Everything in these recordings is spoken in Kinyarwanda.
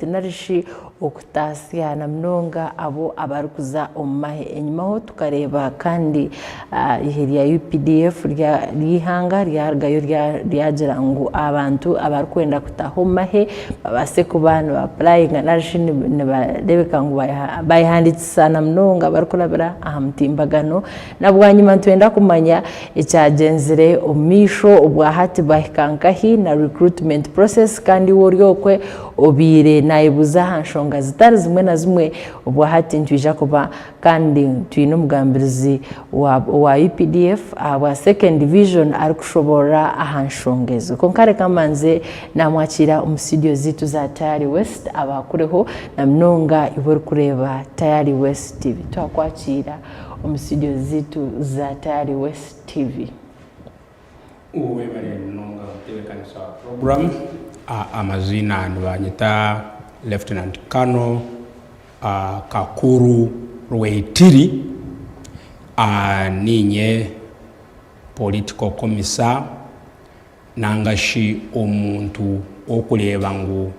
Tinarishi okutasya na mnonga abo abarukuza omumahe enyuma ho tukareba kandi ihirya UPDF lihanga ryargayo ryagira ngo abantu abarukwenda kutaho mahe babase kubana apply narishi nibarebeka ngo bayihanditsa na mnonga barukurabira ahamtimbagano nabwanyuma twenda kumanya icyagenzire omisho obwahati bahikankahi na recruitment process kandi woryokwe obire naibuza hanshonga zitari zimwe na zimwe obwahati ntwija kuba kandi twino mugambirizi wa UPDF wa second division ari kushobora ahanshongezo konkare kamanze namwakira studio zitu za Tayari West abakureho na mnonga ibori kureba Tayari West TV twakwakira studio zitu za Tayari West TV uwe bari mnonga tebekanisa program amazina nibanyita Lieutenant Colonel Kakuru Rweitiri ninye political commissar nangashi omuntu okuleba ngo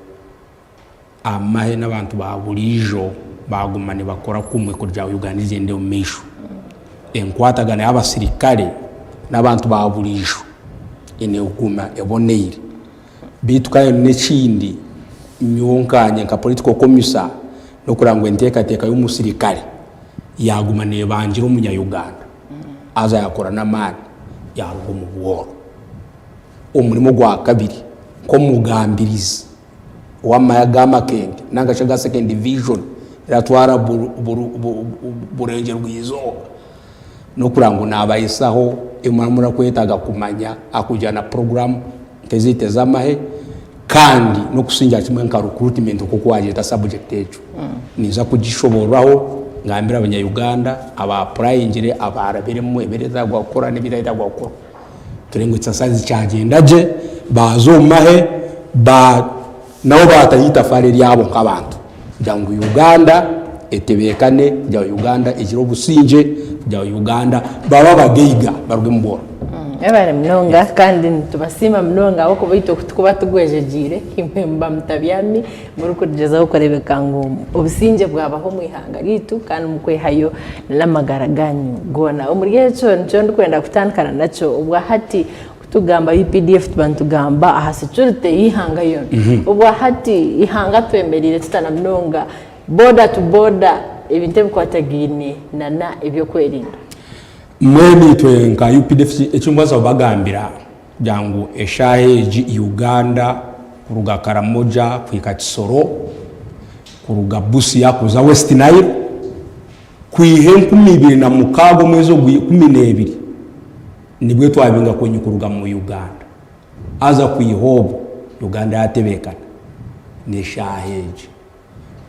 amahe n'abantu babulijo bagumane bakora kumwe kurya Uganda izende omisho enkwatagana y'abasirikale n'abantu babulijo ene ukuma ebonere bitwaye n'ekindi nyonkanye nka political commissar no kurangwa enteka y'umusirikale yagumane banjira umunya Uganda aza yakora namani yarugo mu buhoro umurimo gwa kabiri ko mugambiriza w'amagama kende nangashaga second division iratwara burengero rwizo no kurangwa nabayisaho imamura kwetaga kumanya akujana program tezite zamahe kandi no kusinja kimwe nka recruitment kuko wajeta subject ejo niza kugishoboraho ngambira abanya-Uganda aba applyingire abarabere mu ebereza gwakora n'ibirahita gwakora turengutsa sazi cyagendaje bazomahe ba nabo batayita fare ryabo nk'abantu jangu Uganda etebekane bya Uganda ijiro businje bya Uganda baba bageiga barwe mbora ebare mnonga kandi tubasima mnonga wako bito kuba tugwejejire impemba mutabyami muri kugeza ukorebeka ngo obusinje bwabaho mwihanga gitu kandi mukwehayo n'amagaraganyu gona umuriyecho nco ndikwenda kutandikana naco ubwahati kutugamba UPDF tubantugamba aha security yihanga yo ubwahati ihanga twemerire tutana mnonga border to border ibinte bikwatagine nana ibyo kwerinda mwemi twe nka UPDF ecyumbaza bagambira jangu eshaheji Uganda kuruga Karamoja kwika Kisoro kuruga Busia kuza West Nile kwihe 2015 mwezo 12 nibwe twabinga kwenye kuruga mu Uganda aza kwihobo Uganda yatebekana neshaheji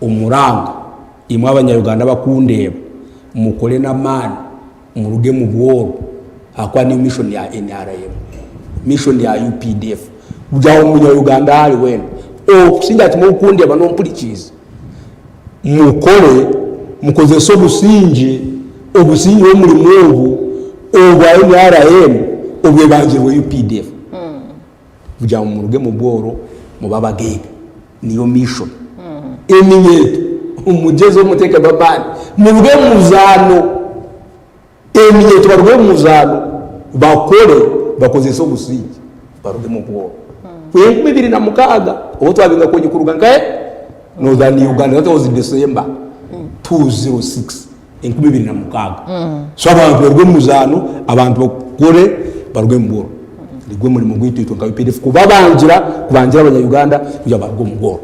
umuranga imwe abanya-Uganda bakundeba mukole na mani muruge mu bworo akwa ni mission ya NRM mission ya UPDF bujya umunya-Uganda ari wena kusinga ati mukunde bano mpurikiza mukole mukoze so businje obusinje wo muri mwobu obwa NRM obwe banje wo UPDF bujya muruge mu bworo mubabagega niyo mission eminyeto umujezo muteke babani muruge muzano eminyeto barwe muzano bakore bakoze so businje baruge mu bworo kwe 2016 obo twabinga kwenye kuruga ngaye no than Uganda that was in December 206 in 2016 so abantu barwe muzano abantu bakore barwe mu bworo ligwe muri mu gwito nka UPDF kubangira abanya-Uganda kujya barwe mu bworo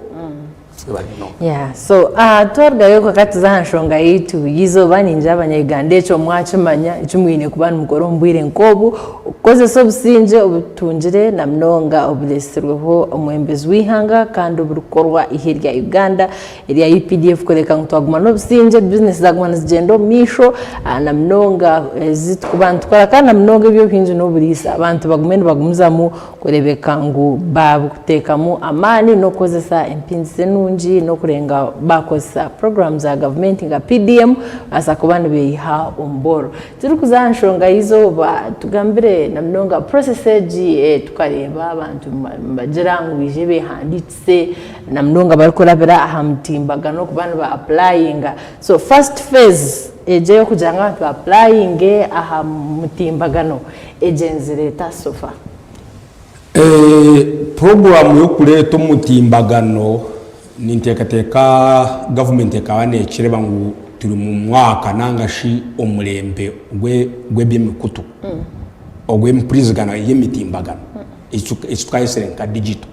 yeah so twargayo ko katuza hanshonga yitu yizo baninja abanya-Uganda echo mwachimanya icumwine kubana mukoro mbwire nkobu koze so businje obutunjire na mnonga obuleserweho omwembezi wihanga kandi oburukorwa ihirya Uganda iri UPDF koleka ntwaguma no businje business zaguma zigendo misho na mnonga zitukubantu kora kana mnonga byo hinje no burisa abantu bagumene bagumuzamo kurebeka ngo babutekamo amani no kozesa empinze nungi kurungi n'okurenga bakozesa programs za government nga PDM asa kuba nibeyiha omboro turi kuza nshonga izoba tugambire na mnonga process egi tukareba abantu bagira ngo bije behanditse na mnonga bari kurabira aha mutimbagano ku bantu ba applying so first phase eje yo kugira ngo abantu applying aha mutimbagano ejenzire tasofa program yo kuleta umutimbagano nintekateka government ekabane kireba ngo turi mu mwaka nangashi omulembe gw'ebyemikutu ogw'emprizigana y'emitimbagano ekitwayiserenka digital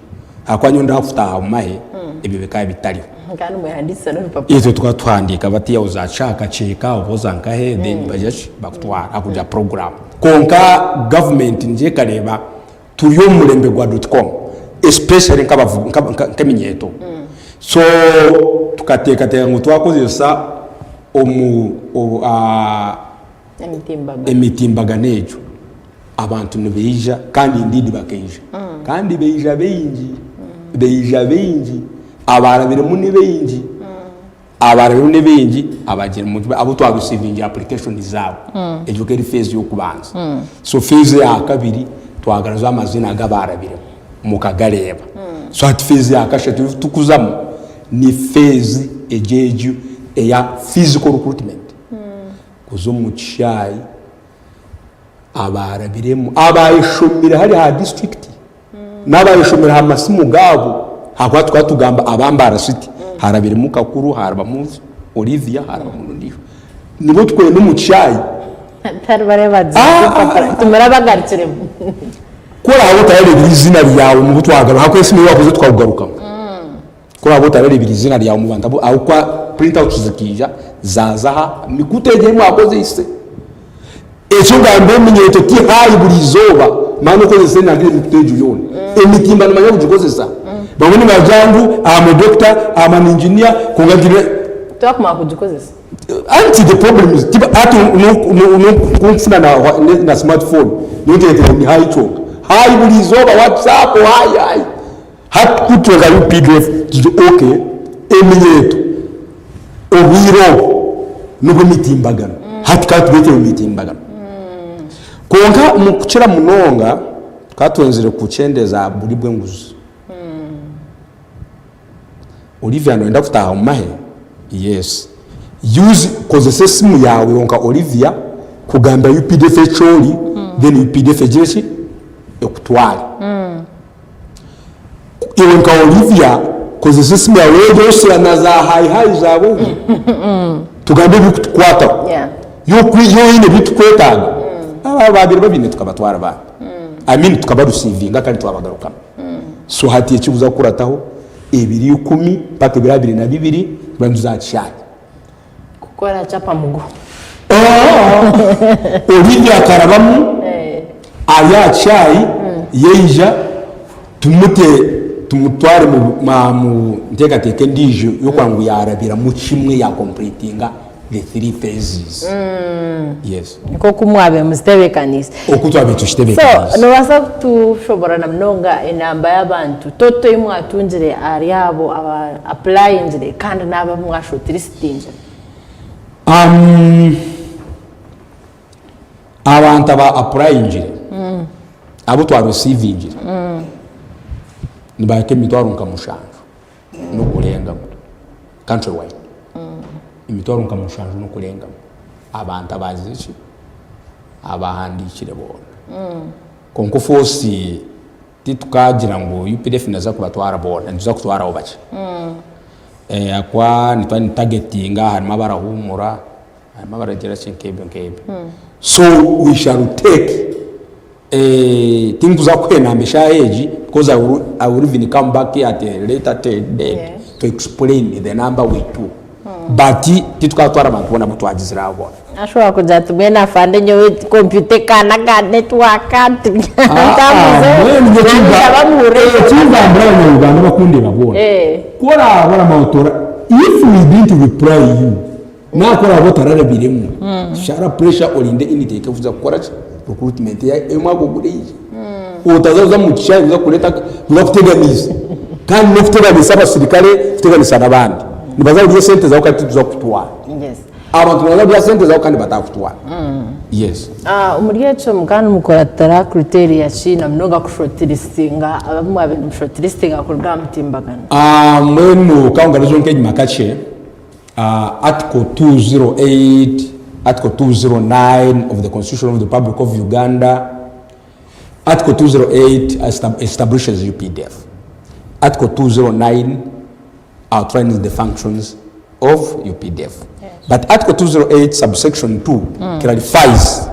akwanyo ndafutaha mumahe ebyo bikaya bitali kandi muhandisa no papa ito twatwandika batiya uzachaka cheka obozanka he then bajashi bakutwara akuja program konka government nje kareba turiyo mulembe gwa.com especially nk'aminyeto so tukateka ngo twakozesa emitimbaganejo abantu nibeija kandi ndidi bakeija kandi beija beingi abarabire muni beingi abarabire muni beingi abagira mu abo twagusivinga application zabo educate phase yo kubanza so phase ya kabiri twagaraza amazina agabarabire mukagareba so at phase ya kashatu tukuzamo ni phase ejeju eya physical recruitment kuzo mu cyayi abarabiremo abayishomira hari ha district n'abayishomira ha masimu gabo hakwa twatugamba abambara city harabire mu kakuru haraba mu Olivia haraba mu ndiho nibo twe no mu cyayi taribare bazi tumara bagaritsire kora abo tarebe izina ryawe mu butwagaro hako ese niwe wakoze twagaruka kora abo tarebe izina ryawe mu banda aho kwa print out zikija zazaha mikutegeye mu akoze ise ejo ngambe minyeto ti hayi buri zoba mano ko zese nagire miteju yone emitimba n'amanya kujikozesa babone bajangu ama doctor ama engineer kongagire twakuma kujikozesa anti the problem is tiba atu no kumfuna na smartphone nyote ni hayi cho hayi buri zoba WhatsApp hayi hat kutwega PDF okay eminyeto obiro nuko mitimbagano hati katubete mitimbagano konka mukukira munonga katwenzire kuchendeza buri bwenguzi Olivia no enda kutaha mumahe yes use kozese simu yawe onka Olivia kugamba UPDF choli then UPDF jeshi ekutwali iwonka Olivia kozese simu yawe yose anaza high zabo tugambe bikukwata yo ine bitukwetaga babiri babine tukabatwara ba amini tukabarusivinga kandi twabagaruka so hati ekibuza kurataho 210 paka 22 banduzacyane gukora chapa mugo Olivia karabamu aya chai yeija tumutware mu ntekateke ndijo yo kwangu yarabira mu kimwe ya completinga the 3 phases yes niko kumwabe mustebekanis okutwabe tushitebekanis so no wasa tushobora na mnonga enamba y'abantu toto imwe atungire ari abo aba applying kandi naba mwashotira sitinje abantu aba applying abo twa receiving nibake mitwaro nkamushanju no kurenga country wide imitwaro nkamushanju no kurenga abantu abazishi abahandikire bona konko fosi titukagira ngo UPDF naza kubatwara bona nza kutwara obache akwa nitwani targetinga harimo barahumura harimo baragera chinkebe so we shall take things za kwenambisha age because I will even come back at a later date to explain the number we do but titukatwara abantu bona mutwagizira abo ashobora kuja tumena fande nyo computer kana ga network ntamuze cyumba mbranyo Uganda bakunde babona kora bora mautora if we didn't reply you na kora botarare biremu shara pressure olinde inite ikavuza gukora recruitment ya emwago gure utazaza mu cyayi uza kureta uza kutegamiza kandi no kuteganisa abasirikale kuteganisa n'abandi nibaza buriye sente zawe kandi tuza kutwara yes abantu nibaza buriye sente zawe kandi batakutwara yes umuryecho mukana mukoratara criteria china mnoga kushortlistinga abamwe abintu shortlistinga kurga mutimbagana mwenu kaunga lezo nkeji makache article 208 article 209 of the Constitution of the Republic of Uganda. Article 208 establishes UPDF. Article 209 outlines the functions of UPDF. Yes. But Article 208 subsection 2 clarifies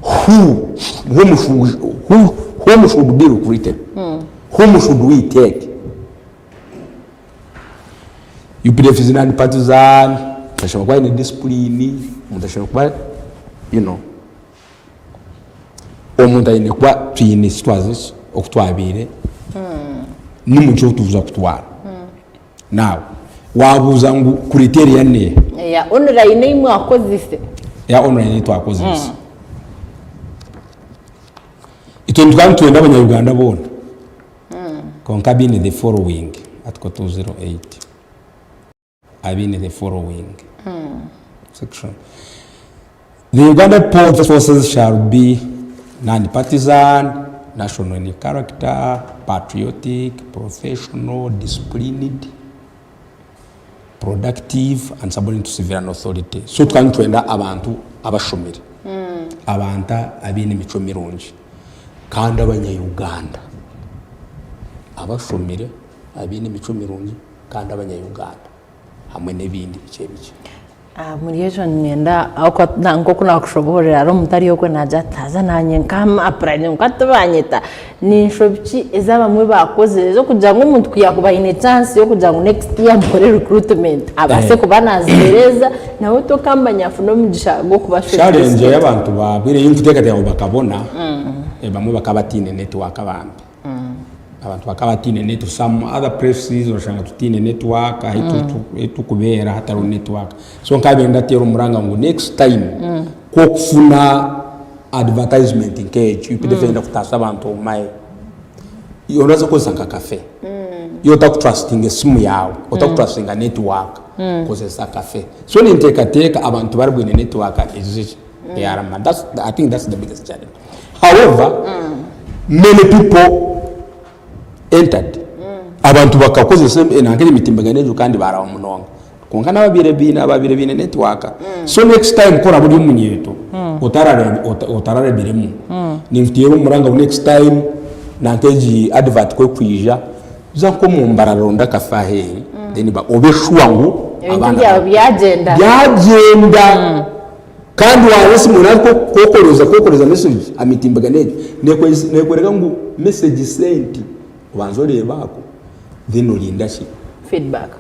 whom should be recruited, whom should we take. UPDF is non-partisan, mutashobora kuba in discipline, mutashobora kuba, you know, omuntu ayine kuba tuyine situations okutwabire n'umuco tuvuza kutwara. Now wabuza ngo criteria ne ya online imwe akozise ya online twakozise itondu kandi twenda abanyarwanda bona konka bine the following article 208 abine the following section. The Uganda Police Forces shall be non-partisan, national in character, patriotic, professional, disciplined, productive, and subordinate to civilian authority. So tukani twenda abantu abashomeri, abanta abine mico mirungi, kandi abanya-Uganda, abashomeri abine mico mirungi, kandi abanya-Uganda, hamwe n'ibindi bice bice. muri ejo nenda nko kuna kushoborera ro mutari yoko naja taza nanye nkama apranye nkatubanyita ninshobiki ezabamwe bakoze zo kugira ngo umuntu kuyakuba ine chance yo kugira ngo next year muri recruitment abase kubanazereza nawe to kambanya funo mugisha go kubashobora challenge y'abantu babire y'imfutekate yabo bakabona bamwe bakabatine network abambi abantu bakabatine net some other places bashanga tutine network hitu kubera hataro network so nkabenda tero muranga ngo next time ko kufuna advertisement engage upidefenda kutasa abantu mai yonazo kozanga cafe yota kutrusting esimu yawe otakutrusting network kozesa cafe so nintekateka abantu baribwine network is yarama that's I think that's the biggest challenge. However many people entered abantu bakakozesa enangere mitimbaganyejo kandi barawo munonga konka nababire bine network so next time kora buri munyeto otarare biremu nimfitiye umuranga next time nankeji advert ko kwija zanko mu mbararonda kafahe then ba obeshwa ngo abana byagenda kandi warese munako kokoreza message amitimbaganyejo nekwereka ngo message sent ubanzore bako then ulinda feedback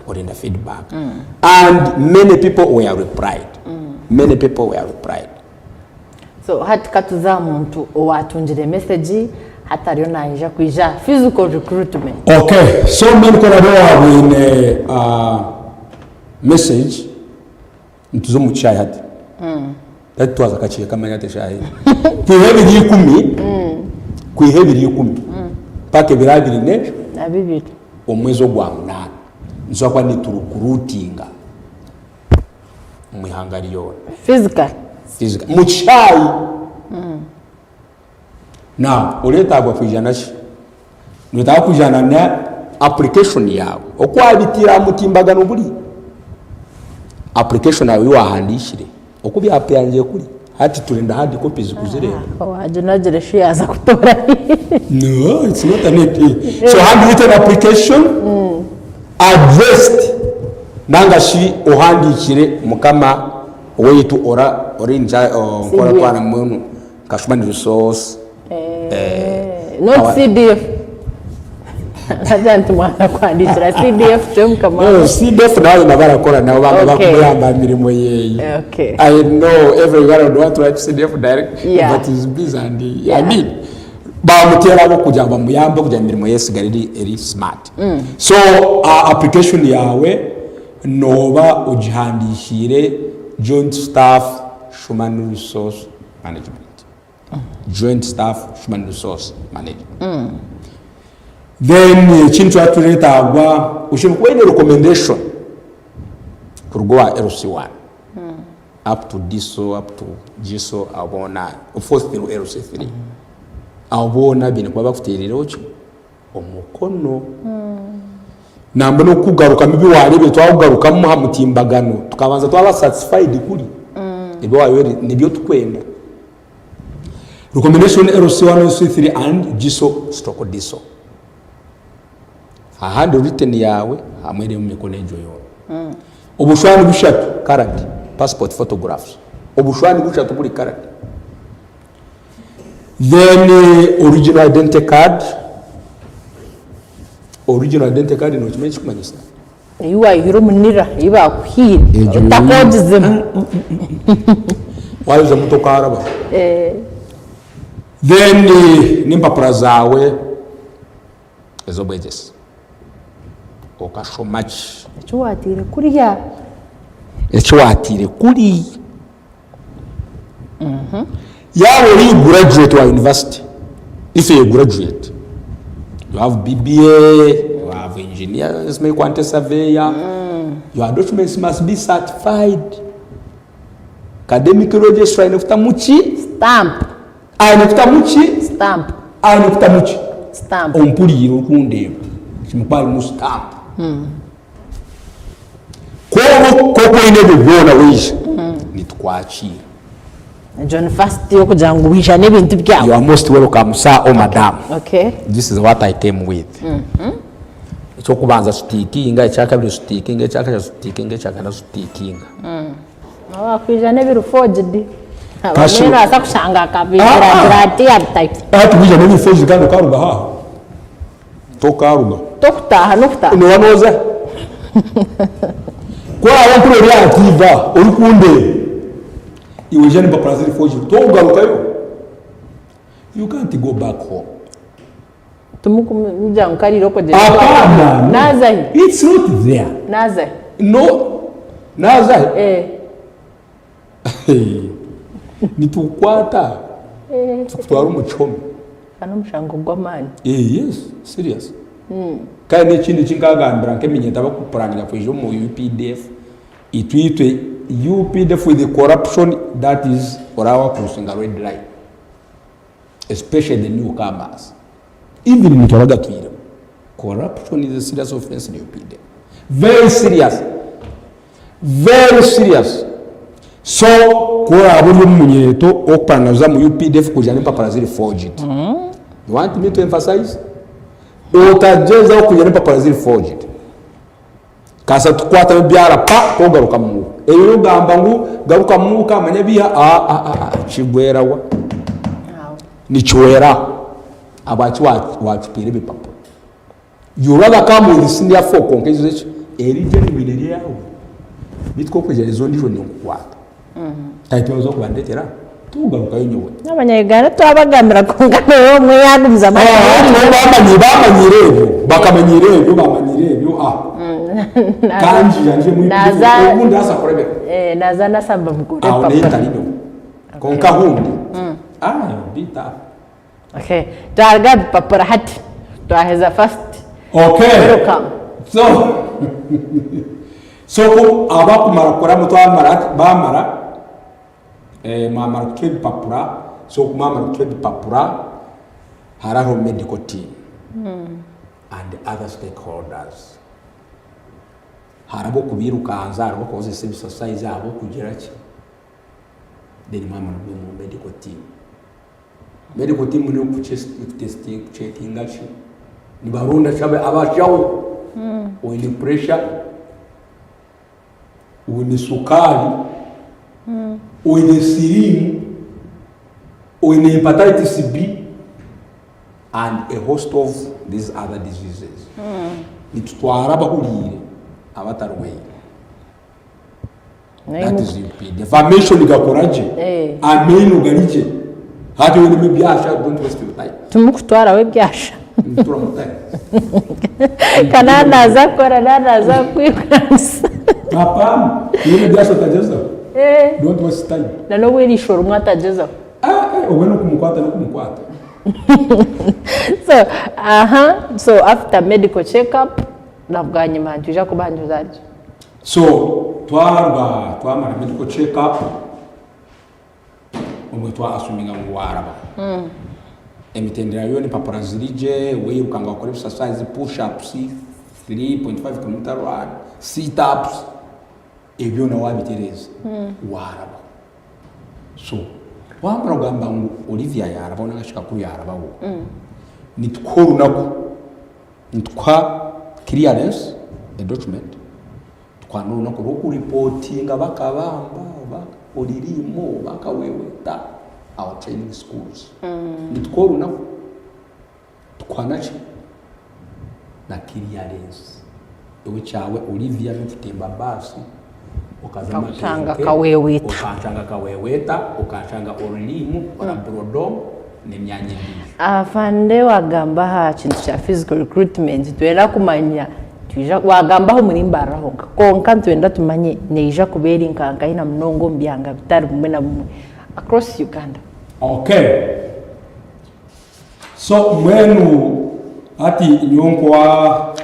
and many people were replied so hatikatuza muntu owatunjire message hatariyo naija kwija physical recruitment. Okay, so many koradoa wine message ntuzo mu chai hati twaza kachiye kama yate chai kwihebiri 10 pake birabiri ne abibiri omwezo gwa munana nzo kwa niturukurutinga mwihangari yona physical muchai na oleta gwa kwijana shi nota kujana na application yawe okwabitira mutimbagano buli application yawe wahandishire okubi app yanje kuri hati tulenda hard copies kuzireba waje najere shares kutora no it's not an AP so handwritten application addressed nangashi ohandikire mukama oyitu orinja okora kwana muntu kashumani resource not CDF Ajantu mwana kwandikira CDF cyo mukama CDF nawe nabarakora nabo bakuyamba mirimo yeyi I know everyone don't want to write CDF direct but is busy and I mean bamutera bo kujya bamuyamba kujya mirimo yesigari eri smart so application yawe noba ujihandishire joint staff human resource management joint staff human resource management then ekintu atuletagwa ushobora kuba ine recommendation kurugwa LC1 up to DISO up to GISO abona first through LC3 abona bine kuba bakutereraho cyo umukono namba no kugaruka mibi warebe twagugaruka mu hamutimbagano tukabanza twaba satisfied kuri ibyo wayo nibyo tukwenda recommendation LC1 LC3 and GISO/DISO ahandi written yawe hamwe mu mikono ejo yo ubushwani bushatu karate passport photographs ubushwani bushatu buri karate then original identity card no kimenye kumanyisa iwa hiro munira iba kuhira utakodizemo wayo mutoka araba then nimpapura zawe ezo bwegese okashomachi ecyo watire kuri yawe uri graduate wa university. If you graduate you have BBA, you have engineers, may quantity surveyor, your documents must be certified academic register inafuta muchi stamp stamp ompuliro kunde kimupali mu stamp koko ine bibona wisha nitwachira John first yo kujangu wisha nebintu byawe. You are most welcome sir or madam. Okay. This is what I came with. Icyo kubanza stikinga icyakabiri stikinga icyakabiri stikinga icyakana stikinga. Kwija nebiru forged. Abamera asa kushanga kabira grati uptype. Kwija nebiru forged kandi karuga ha. Tokaruga. Tokutaha nokutaha. Ni wanoza. Kwa abantu rero active uri kunde. Iwe jani ba Brazil forged. Togaruka yo. You can't go back home. Tumukumja nkariro ko Nazahi. It's not there. Nazahi. No. Nazahi. Nitukwata. Tukutwara umuchomi. Kana mushango gwamani. Yes, serious. Kandi ikindi kingagambira nkemenyeta bakupuranira kwejo mu UPDF. Itwitwe UPDF with the corruption that is orawa crossing a red line. Especially the newcomers. Even in Toragatuira, corruption is a serious offense in UPDF. Very serious. Very serious. So, kwa abuli munyeto okupanaza mu UPDF kujana paparazili forged. You want me to emphasize? Utajeza kujana paparazili forged. Kasa tukwata byara pa kogaruka mu. Eyo gamba ngu garuka mu kamanya biha chigwera wa. Ni chwera. Abachi wachupire bipapo. Yuraga kama with senior folk onkezo erije ni bineri yawo. Bitko kweje zo ndijo ni nkwata. Taitozo kubandetera. Tugaruka yonyowe. Abanyayuganda twabagambira kungana yo mwe yagumiza amahoro. Bakamanyirebo kanji yanje mu ubundi asa kurebe. Naza nasamba mukure papa. Aho netalido. Konka hundi. Bita. Okay. Targa papara hati. Twaheza first. Okay. Welcome. So abakumara kora mutwamara bamara mamara kutwe papura so kumamara kutwe papura haraho medical team and other stakeholders harabo kubirukanza harabo koze civil society abo kugira ki then mamara mu medical team ni ku testing achi ni barunda chabe abachawo wini pressure wini sukari wini sirimu wini hepatitis B and a host of these other diseases nitutwara bahurire abatarwaye. That is UP. Defamation igakoraje ameno garije hadi wini mebyasha don't waste your time tumukutwara we byasha turamutaye kana naza kwikransa papa yini byasha tajeza don't waste time na no wirishora umwe atajeza ubwo no kumukwata So after medical check-up nabwa nyuma tuje kubanjuza aryo. So twamara medical check-up ubwo twasuminga ngo waraba emitendera yo ni papara zirije wirukanga wakora exercise push ups 3.5 km run sit ups ebyo na wabitereza waraba. So wamara ugamba ngo Olivia yaraba unagashika kuri yaraba wo nitworo nako nitwa clearance a document twanuru nako ro reportinga bakabamba olirimo bakaweweta our training schools nitworo nako twanachi na clearance ewe chawe Olivia mfutemba basi ukazama kaweweta ukachanga olirimo para brodom nemyanya mbili afande wagamba ha kintu cha physical recruitment twenda kumanya tuja wagambaho muri mbaraho konka twenda tumanye neija kubera inkanga ina mnongo mbyanga bitari bumwe na bumwe across Uganda. Okay, so mwenu ati nyonkwa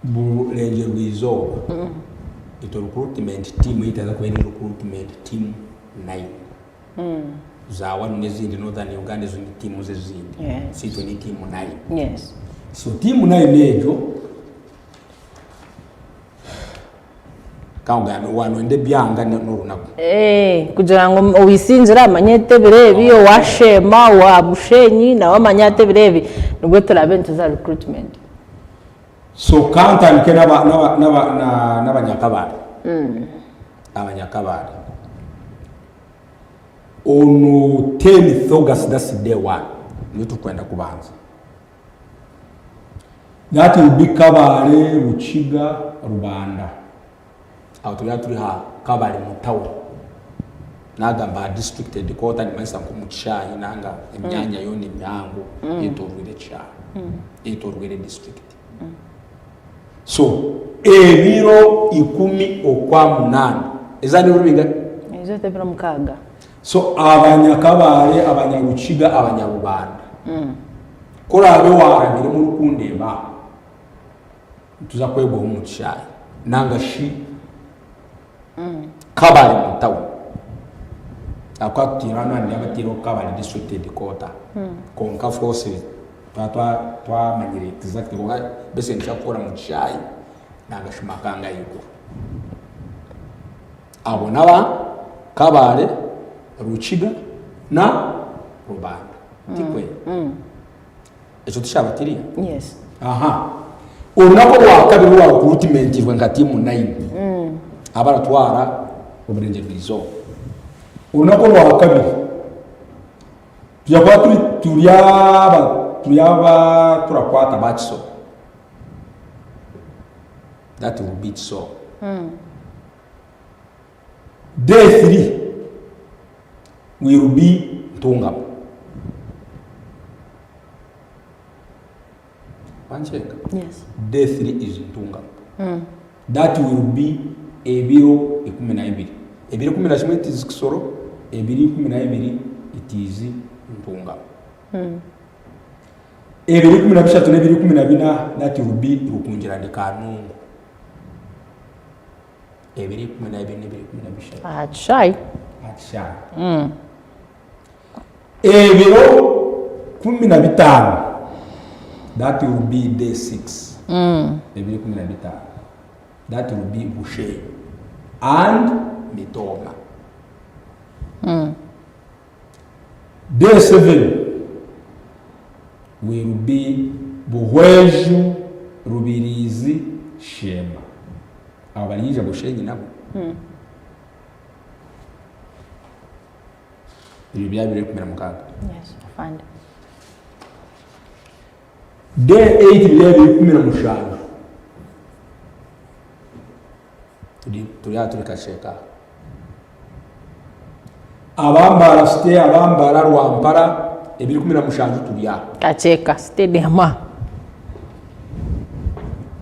bulenje rwizo ito recruitment team itaza kubera recruitment team 9 zawa n'izindi Northern Uganda zo ni timu zezindi sitwe ni timu 9. Yes, so timu 9 nejo kaunga wano ende byanga n'urunako kugira ngo owisinzira amanyete birebi yo washema wa bushenyi na wamanyate birebi nubwo turabe ntuza recruitment. So kanta nke n'abanyakabari abanyakabari ono 10th August, that's day 1 nitu kwenda kubanza that will be Kabale, Ruchiga, Rubanda out turi ha Kabale mutawo nagamba district headquarter ni maisa kumuchayi nanga emyanya yoni myango yetorwire cha yetorwire district. So ebiro 10 okwa munana ezani urubinga ezo tebira mukaga. So abanyakabale abanyaruchiga abanyarubanda korabe warabire mu rukundeba tuza kwego umuchayi nanga shi Kabale mutawo akwatirana ndi abatiro Kabale district headquarter konka force twa manyire exactly ngo bese nchakora muchayi nanga shimakanga yuko abo naba Kabale, Ruchiga na Rubanda tikwe ejo tushabatiriye. Yes, unako wakabiri wa recruitment iwe nka timu 9 abara twara oburenje bizo unako wakabiri tuyakwa turakwata batso that will be so day 3 will be Ntungam. Yes. Day 3 is Ntungam. That will be ebiro 12. Ebiro 11 it is Kisoro, ebiro 12 it is Ntungam. Ebiro 13 ebiro 14 that will be Rukunjira de Kanungu. Ebiro 12 ebiro 15. Achai. Ebiro 15 that will be day 6. Ebiro 15 that will be Bushe and Mitoma. Day 7 will be Buhweju, Rubirizi, Shema. Abalija Bushe nyinabo. Yes, I find. Day 8 level 15. Turi kasheka. Abambara stay abambara rwampara ebiri 15 turiya. Kacheka stadium.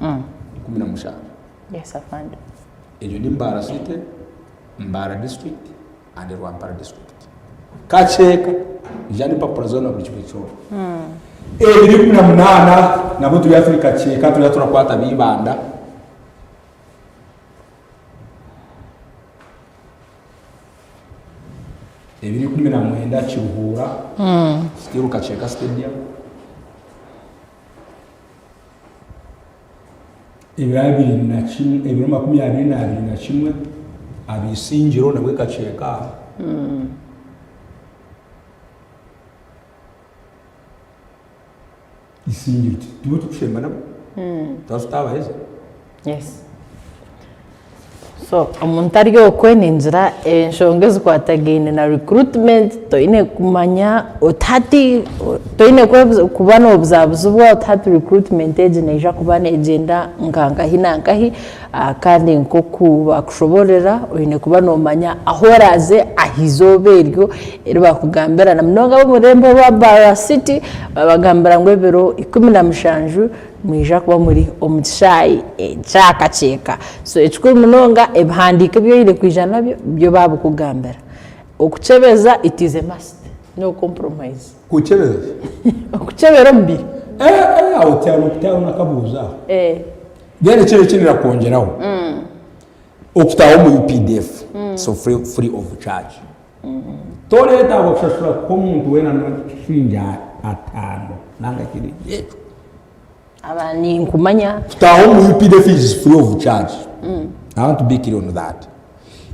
15. Yes, I find. Ejo ni Mbara City, Mbara district and Rwampara district. Kacheka jani papura zona buri kimwe cyo 2018 nabo turi Afrika cyeka turakwata bibanda ebiri 19 Kiruhura Stiruka Cheka Stadium ibirabiri na kimwe ebiri 2021 abisingiro nabwe Kacheka isingiro tuba tukushema nabo tastaba heza yes so omuntu ari okwe ninjira enshonge zikwatagine na recruitment toine kumanya otati toine kubana obuzabuzi bwa otati recruitment ejeneja kubana agenda nkankahi kandi nkoku bakushoborera oine kubana omanya ahoraze ahizoberyo eri bakugambira na mnoga bomurembo wa Bara City babagambira ngo ebero 17 mwija kuba muri omutishayi chaka cheka so echukuru munonga ebhandika byo ile kwijana byo babukugambira okuchebeza it is a must no compromise kuchebeza okuchebera mbiri awutano kutaho nakabuza gere cyo kinira kongeraho okutaho mu UPDF so free of charge tole ta bokushashura ko muntu wena no shinja atano nanga kiri yetu abani nkumanya kutaho mu UPDF is free of charge I want to be clear on that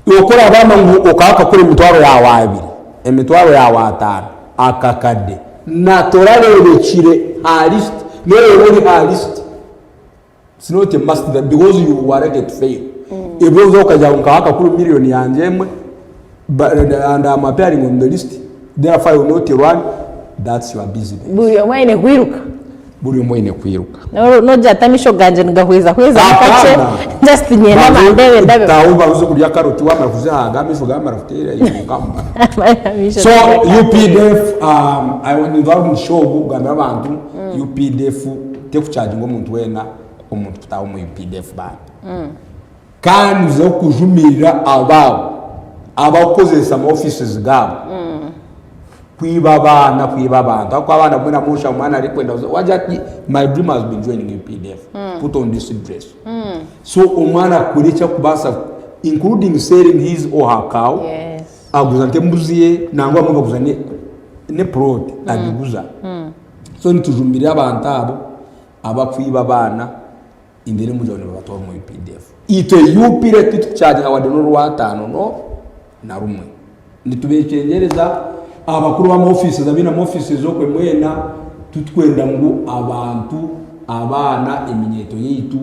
ukora abana ngo okaka kuri mitwaro yawe abiri emitwaro yawe atano akakade na torarebekire a list no really a list it's not a must that because you were get fail ebyo zokaja nkaka kuri million yanjemwe and I'm appearing on the list therefore you not run that's your business buri omwine kwiruka buri omwine kwiruka no jatamisho ganje ngahweza akache just nyena mandebe ndabe taumba uzo kurya karoti wa mafuza hagamisho gamara futera yikamba so UPDF I want involved in show gugana abantu UPDF te kucharge ngo muntu wena umuntu kutaho mu UPDF ba kandi zo kujumirira abakozesa mu offices gabo kwiba abantu akwa abana mwena musha mwana ari kwenda wajati my dream has been joining UPDF put on this dress so umwana kuricha kubasa including selling his or her cow yes aguza nkembuziye nangwa munga kuzane ne prod agiguza so nitujumirira abantu abo abakwiba abana imbere mu jone babatora mu UPDF ito UPDF tutuchaje awadeno rwatano no na rumwe nitubecengereza abakuru ba offices abina offices zo kwemwena tutwenda ngo abantu abana eminyeto yitu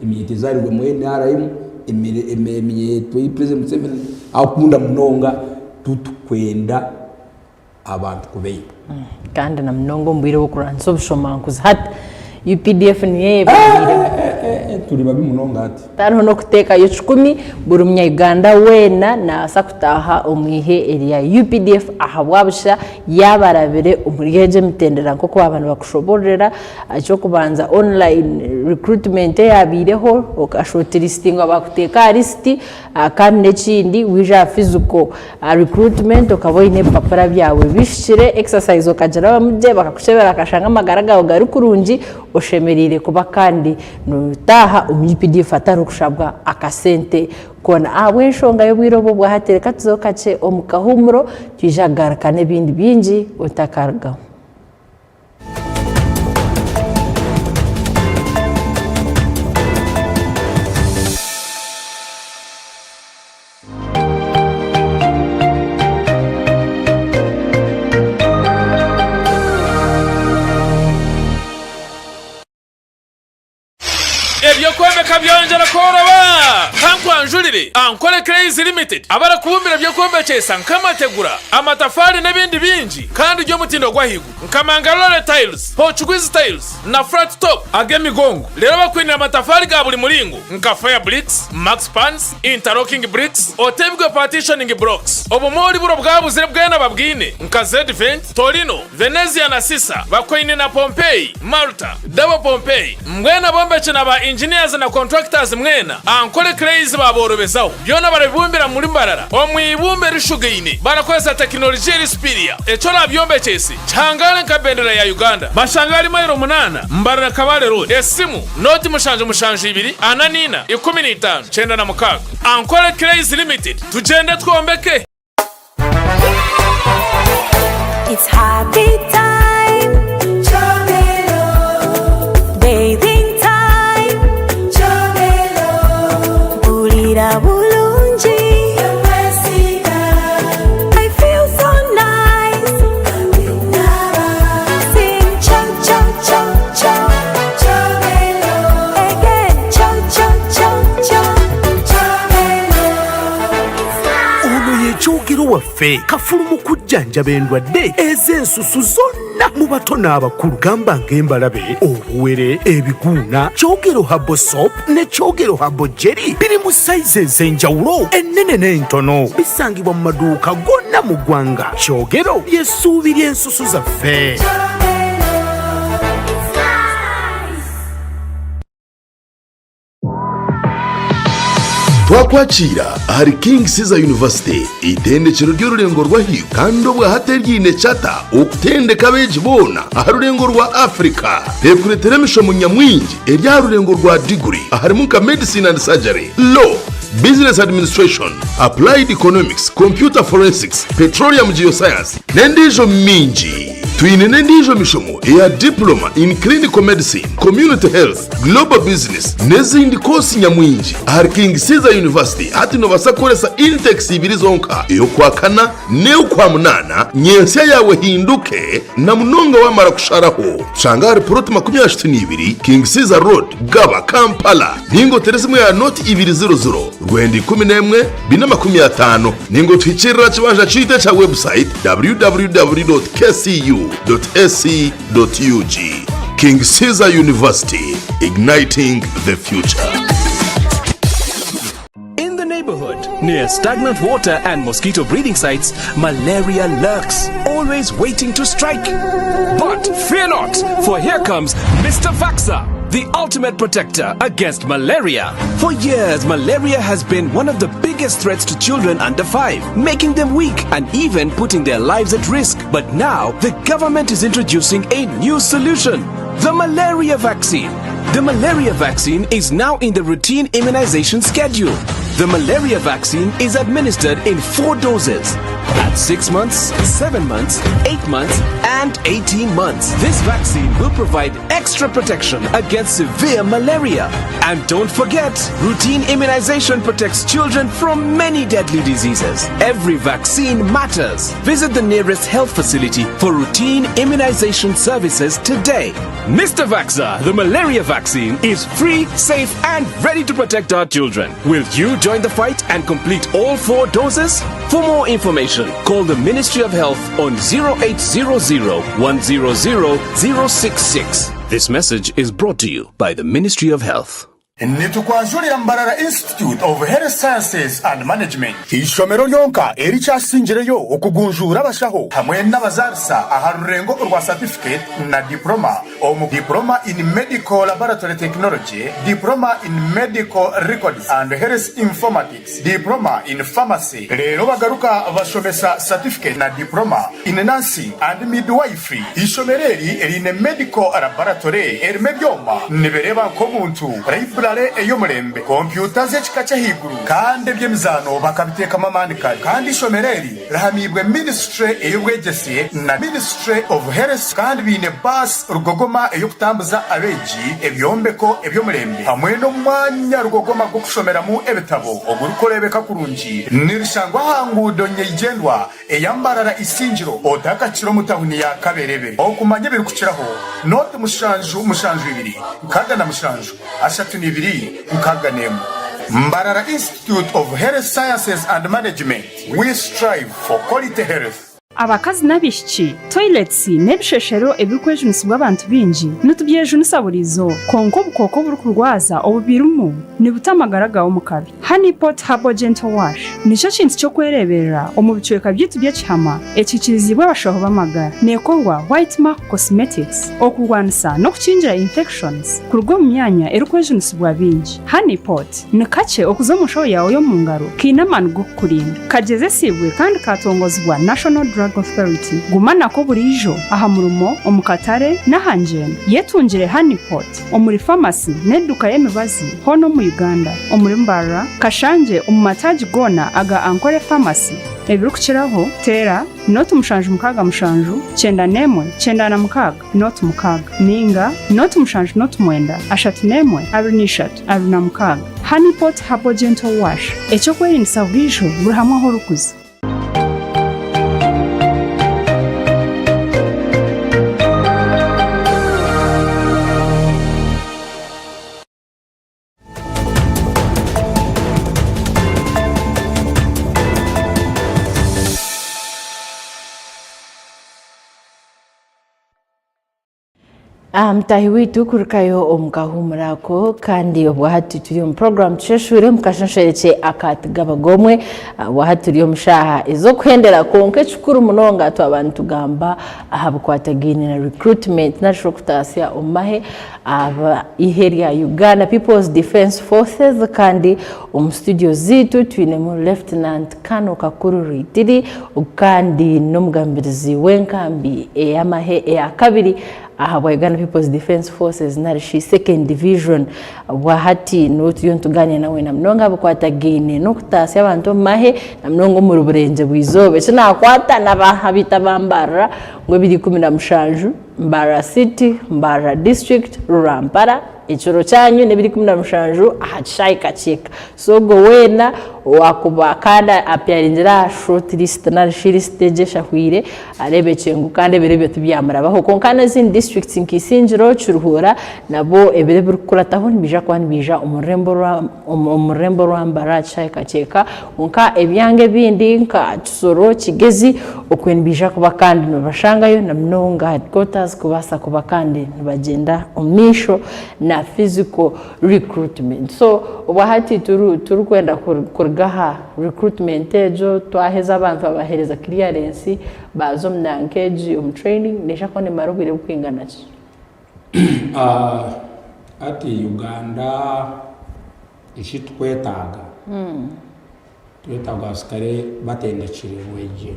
eminyeto zarirwe mwena RM eminyeto yi president Museveni akunda munonga tutkwenda abantu kubeye kandi na mnongo mbwire wo kuranso bushomankuza hati UPDF niye turi babi munonga hati tano no kuteka yo 10 buri munya Uganda wena na sakutaha omwihe area UPDF ahabwabusha yabarabere umurigeje mitendera nko kwa abantu bakushoborera cyo kubanza online recruitment yabireho okashoti listing abakuteka list kandi nekindi wija physical recruitment okaboine papara byawe bishire exercise okajara bamuje bakakushebera akashanga amagaraga gari kurunji oshemerire kuba kandi nutaha UPDF atari kushabwa akasente kona abwenshonga yo bwirobo bwa hatereka tuzokace omukahumuro twijagara kane bindi bingi utakarga Ebyokwomeka byongera koroba kankwanjulire ankole Crazy Limited abara kubumbira byokwomekesa nkamategura amatafari n'ebindi bingi kandi ryo mutindo gwahigu nkamangalole tiles Portuguese tiles na flat top agemigongo lero bakwinira amatafari ga buli mulingo nka fire bricks max pans interlocking bricks otebwe partitioning blocks obumoli buro bwabuzire bwena babwine nka Z-Vent Torino Venezia na Sisa bakwine na Pompeii Malta double Pompeii mwena bombeche na ba engineers na contractors mwena ankole Crazy baborobe kubibezaho byona barabibumbira muri Mbarara omwibumbe rishugaine barakozesa tekinolojia rispiria echo nabyombekesi changale nka bendera ya Uganda mashangali mayiro 8 Mbarara Kabale Road esimu noti mushanje 2 ananina 15 chenda na mukaga Ankole Craze Limited tugende twombeke. It's happy time, Chomelo. Bathing time, Chomelo. Bulira bulungi, I feel so nice. Sing cho cho cho cho, Chomelo. Again cho cho cho cho, Chomelo. Ono ye chogero waffe kafulumu kujjanja bendwadde ez'ensusu zonna mu bato n'abakulu gamba ng'embalabe obuwere ebiguuna kyogero habo soap ne kyogero habo jerry biri mu sayizi ez'enjawulo ennene n'entono bisangibwa mu maduuka gonna mu ggwanga kyogero ly'essuubi ly'ensusu zaffe. twakwakira hari King Caesar University itendekero ry'ururengo rwa hiyo kandi obwa hateryine chata okutendeka beji bona aha rurengo rwa Africa pekuretera emishomo nyamwingi erya rurengo rwa degree aharimu nka medicine and surgery, law, business administration, applied economics, computer forensics, petroleum geoscience n'endijo mingi. Twine n'endijo mishomo eya diploma in clinical medicine, community health, global business n'ezindi kosi nyamwingi ahari King Caesar University hati no basakoresa index ibiri zonka iyo kwa kana neo kwa munana nyensia yawe hinduke na munonga wamara kusharaho shangari proti 22 King Caesar Road Gaba Kampala ningo teresimu ya noti 200 rwendi 11 250 ningo twikirira kibanja chite cha website www.kcu.ac.ug. King Caesar University, igniting the future. In the neighborhood, near stagnant water and mosquito breeding sites, malaria lurks, always waiting to strike. But fear not, for here comes Mr. Vaxa, the ultimate protector against malaria. For years, malaria has been one of the biggest threats to children under 5, making them weak and even putting their lives at risk. But now, the government is introducing a new solution, the malaria vaccine. The malaria vaccine is now in the routine immunization schedule. The malaria vaccine is administered in 4 doses at 6 months, 7 months, 8 months, and 18 months. This vaccine will provide extra protection against severe malaria. And don't forget, routine immunization protects children from many deadly diseases. Every vaccine matters. Visit the nearest health facility for routine immunization services today. Mr. Vaxa, the malaria vaccine is free, safe, and ready to protect our children. Will you join the fight and complete all 4 doses? For more information, call the Ministry of Health on 0800-100-066. This message is brought to you by the Ministry of Health. Nitukwanjulira Mbarara Institute of Health Sciences and Management ishomero lyonka erikyasingireyo okugunjura abashaho hamwe n'abazarisa aha rurengo rwa certificate na diploma omu diploma in medical laboratory technology, diploma in medical records and health informatics, diploma in pharmacy. Lero bagaruka bashomesa certificate na diploma in nursing and midwifery. Ishomereri erine medical laboratory erime byoma nibereba ko muntu eyo murembe kompyuta z'ekika cy'ahiguru kandi eby'emizano bakabiteka amamanika kandi ishomereri rahamibwe ministry ey'ubwegesi na ministry of health kandi bine bus rugogoma eyokutambuza abeji ebyombeko eby'omurembe hamwe n'omwanya rugogoma gwo kushomeramu ebitabo ogurukorebeka kurungi nirishangwa hangudo nyegendwa eyambarara isingiro odakakiro mutahuni ya Kaberebe okumanya biri kukiraho note mushanju 2 nkaga na mushanju 32 Nkaganemu. Mbarara Institute of Health Sciences and Management. We strive for quality health. abakazi n'abishiki toilets n'ebisheshero ebirikwejunisibwa abantu bingi nitubyejunisa burizo konka obukoko burikurwaza obubirimu nibuta amagara gawe omu kabi. Honeypot Herbal Gentle Wash nicyo kintu ky'okwereberera omu bicweka byaitu by'ekihama ekikirizibwa abashaho b'amagara neekorwa White Mark Cosmetics okurwanisa n'okukingira infections kuruga omu myanya erikwejunisibwa bingi. Honeypot ni kakye okuza omu nshaho yawe y'omu ngaro kiine amaani g'okukurinda kagezesibwe kandi katongozibwa National Drug Authority. Guma nako burijo aha murumo omu katare n'ahanjeno yetungire Honeypot omuri pharmacy n'edduka y'emibazi hono mu Uganda omuri Mbarara Kashanje omu mataji gona aga Ankole Pharmacy. Ebirikukiraho tera noti 776 noti 6 ninga noti 779 Honeypot Herbal Gentle Wash ekyokwerinisa burijo buri hamwe aho rukuze. Mtahi witu kurukayo omukahumurako kandi obwahati turi mu program tusheshure mukashashereche akati gabagomwe wahati turi omushaha izo kuhendera konke chukuru munonga to abantu gamba ahabukwatagine na recruitment nasho kutasia omahe aba iheria Uganda People's Defence Forces kandi studio zitu twine mu Lieutenant Kano Kakuru Ritiri kandi nomugambirizi wenkambi eyamahe eya kabiri aha Uganda People's Defence Forces narishi 2nd Division wahati notu yontuganye nawe na mnonga bukwatagine no kutasi abantu mahe na mnongo mu ruburenje bwizobe kina kwata nabahabita bambara ngo 2017 Mbara City Mbara District Rurampara ichoro cyanyu ne 2017 ahachayika chika so go wena wakubakanda apyarinjira short list na shiri stage shahwire arebe cyengu kandi berebe tubyamara baho konkana zin districts nkisinjiro churuhura nabo ebere bukurataho nibija kwani bija umurembo rwa Mbara chayika cheka unka ebyange bindi nka tsoro kigezi okwen bija kuba kandi nabashangayo na mnonga headquarters kubasa kuba kandi nibagenda omisho na physical recruitment. So wahati turu kwenda kurgaha recruitment ejo twaheza abantu abahereza clearance bazo mnankeji training nesha kone marubire ukwingana ki ati Uganda ishitwetaga twetaga askare batendekire weje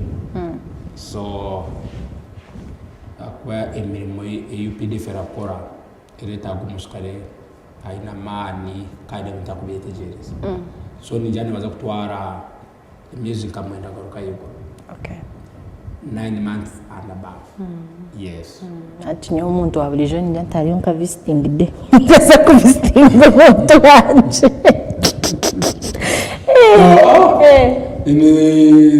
so akwa emirimo UPDF rakora eretaga umuskare haina mani kandi mutakubetegereza so nijane baza kutwara imyezi kamwenda garuka yuko 9 months and above yes ati nyo umuntu waburijo njatari yonka visiting de ndasa ku visiting umuntu wanje in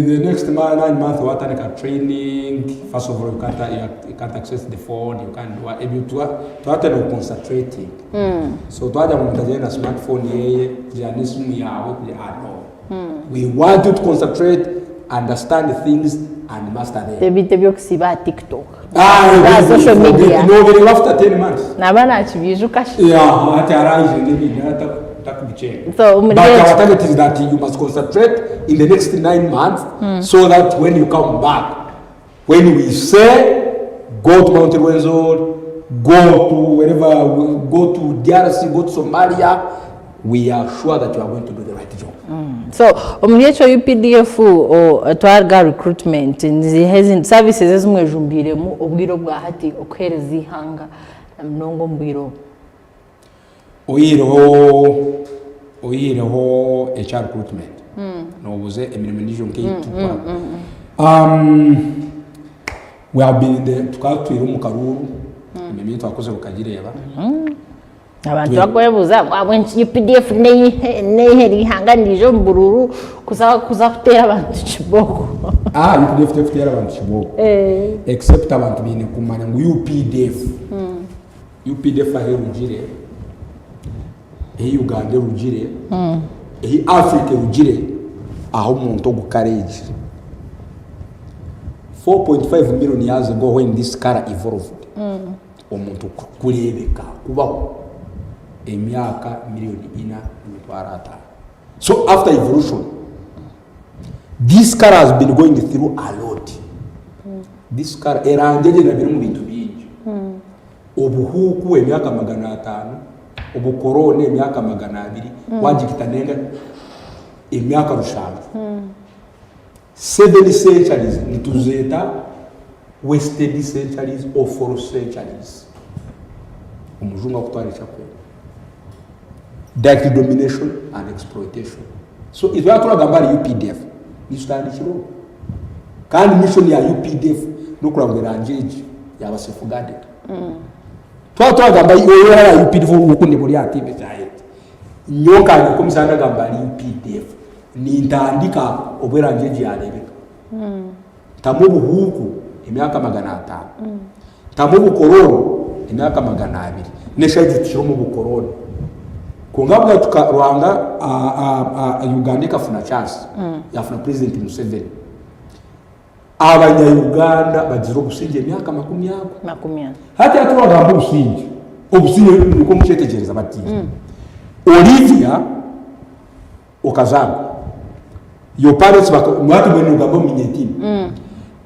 the next 9 months what are the training first of all you can't access the phone you can't do able to attend concentrating so to aja mutaje na smartphone yeye kujani simu yawe we want you to concentrate understand things and master them tebyo kusiba TikTok social media no very after 10 months nabana achibijuka yeah ati arise nini hata takubiche so but our target is that you must concentrate in the next 9 months so that when you come back when we say go to Mount Rwenzori go to wherever go to DRC go to Somalia we are sure that you are going to do the right job so omyecho UPDF o twarga recruitment nzi services ezimwejumbire mu obwiro bwa hati okhereza ihanga mnongo mbwiro oyireho HR recruitment no buze emirimo nijo nkitu we have been in the tukatwira mu karuru imimi twakoze ukagireba abantu bagoyebuza abwenchi UPDF neheri hanganije mbururu kuza kutera abantu chiboko UPDF tera abantu chiboko except abantu bine kumanya ngo UPDF ahirugire Uganda rugire Africa rugire aho umuntu gukareje 4.5 million years ago when this color evolved omuntu kurebeka kubaho emyaka miliyoni 4.5. So after evolution this color has been going through a lot. This color erangeje na biri mu bintu bingi. Obuhuku emyaka 500, obukorone emyaka 200, wajikitanenga emyaka rushanga. 7 centuries nituzeta wasted centuries or 4 centuries. Umujunga kutwara chakwe. Direct domination and exploitation. So if you are talking about UPDF, you stand chiro. Kandi mission ya UPDF nukurangera njeji yabasefugade. Twatwa gamba iyo ya UPDF ukundi buri active cyane. Nyoka ni komisanda gamba UPDF. Ni ndandika obwera njeji yarebeka. Tamubu huku emyaka 500. Tamubu korono emyaka 200. Neshaje tushiro mu bukoroni. Kungabwa tukarwanga Uganda kafuna chance yafuna president Museveni. Abanya-Uganda baziro gusinje emyaka 20. Hati aturaga obusinje niko muchetegereza bati. Olivia Okazago. Your parents mwatu mwenu ugabo minyetini.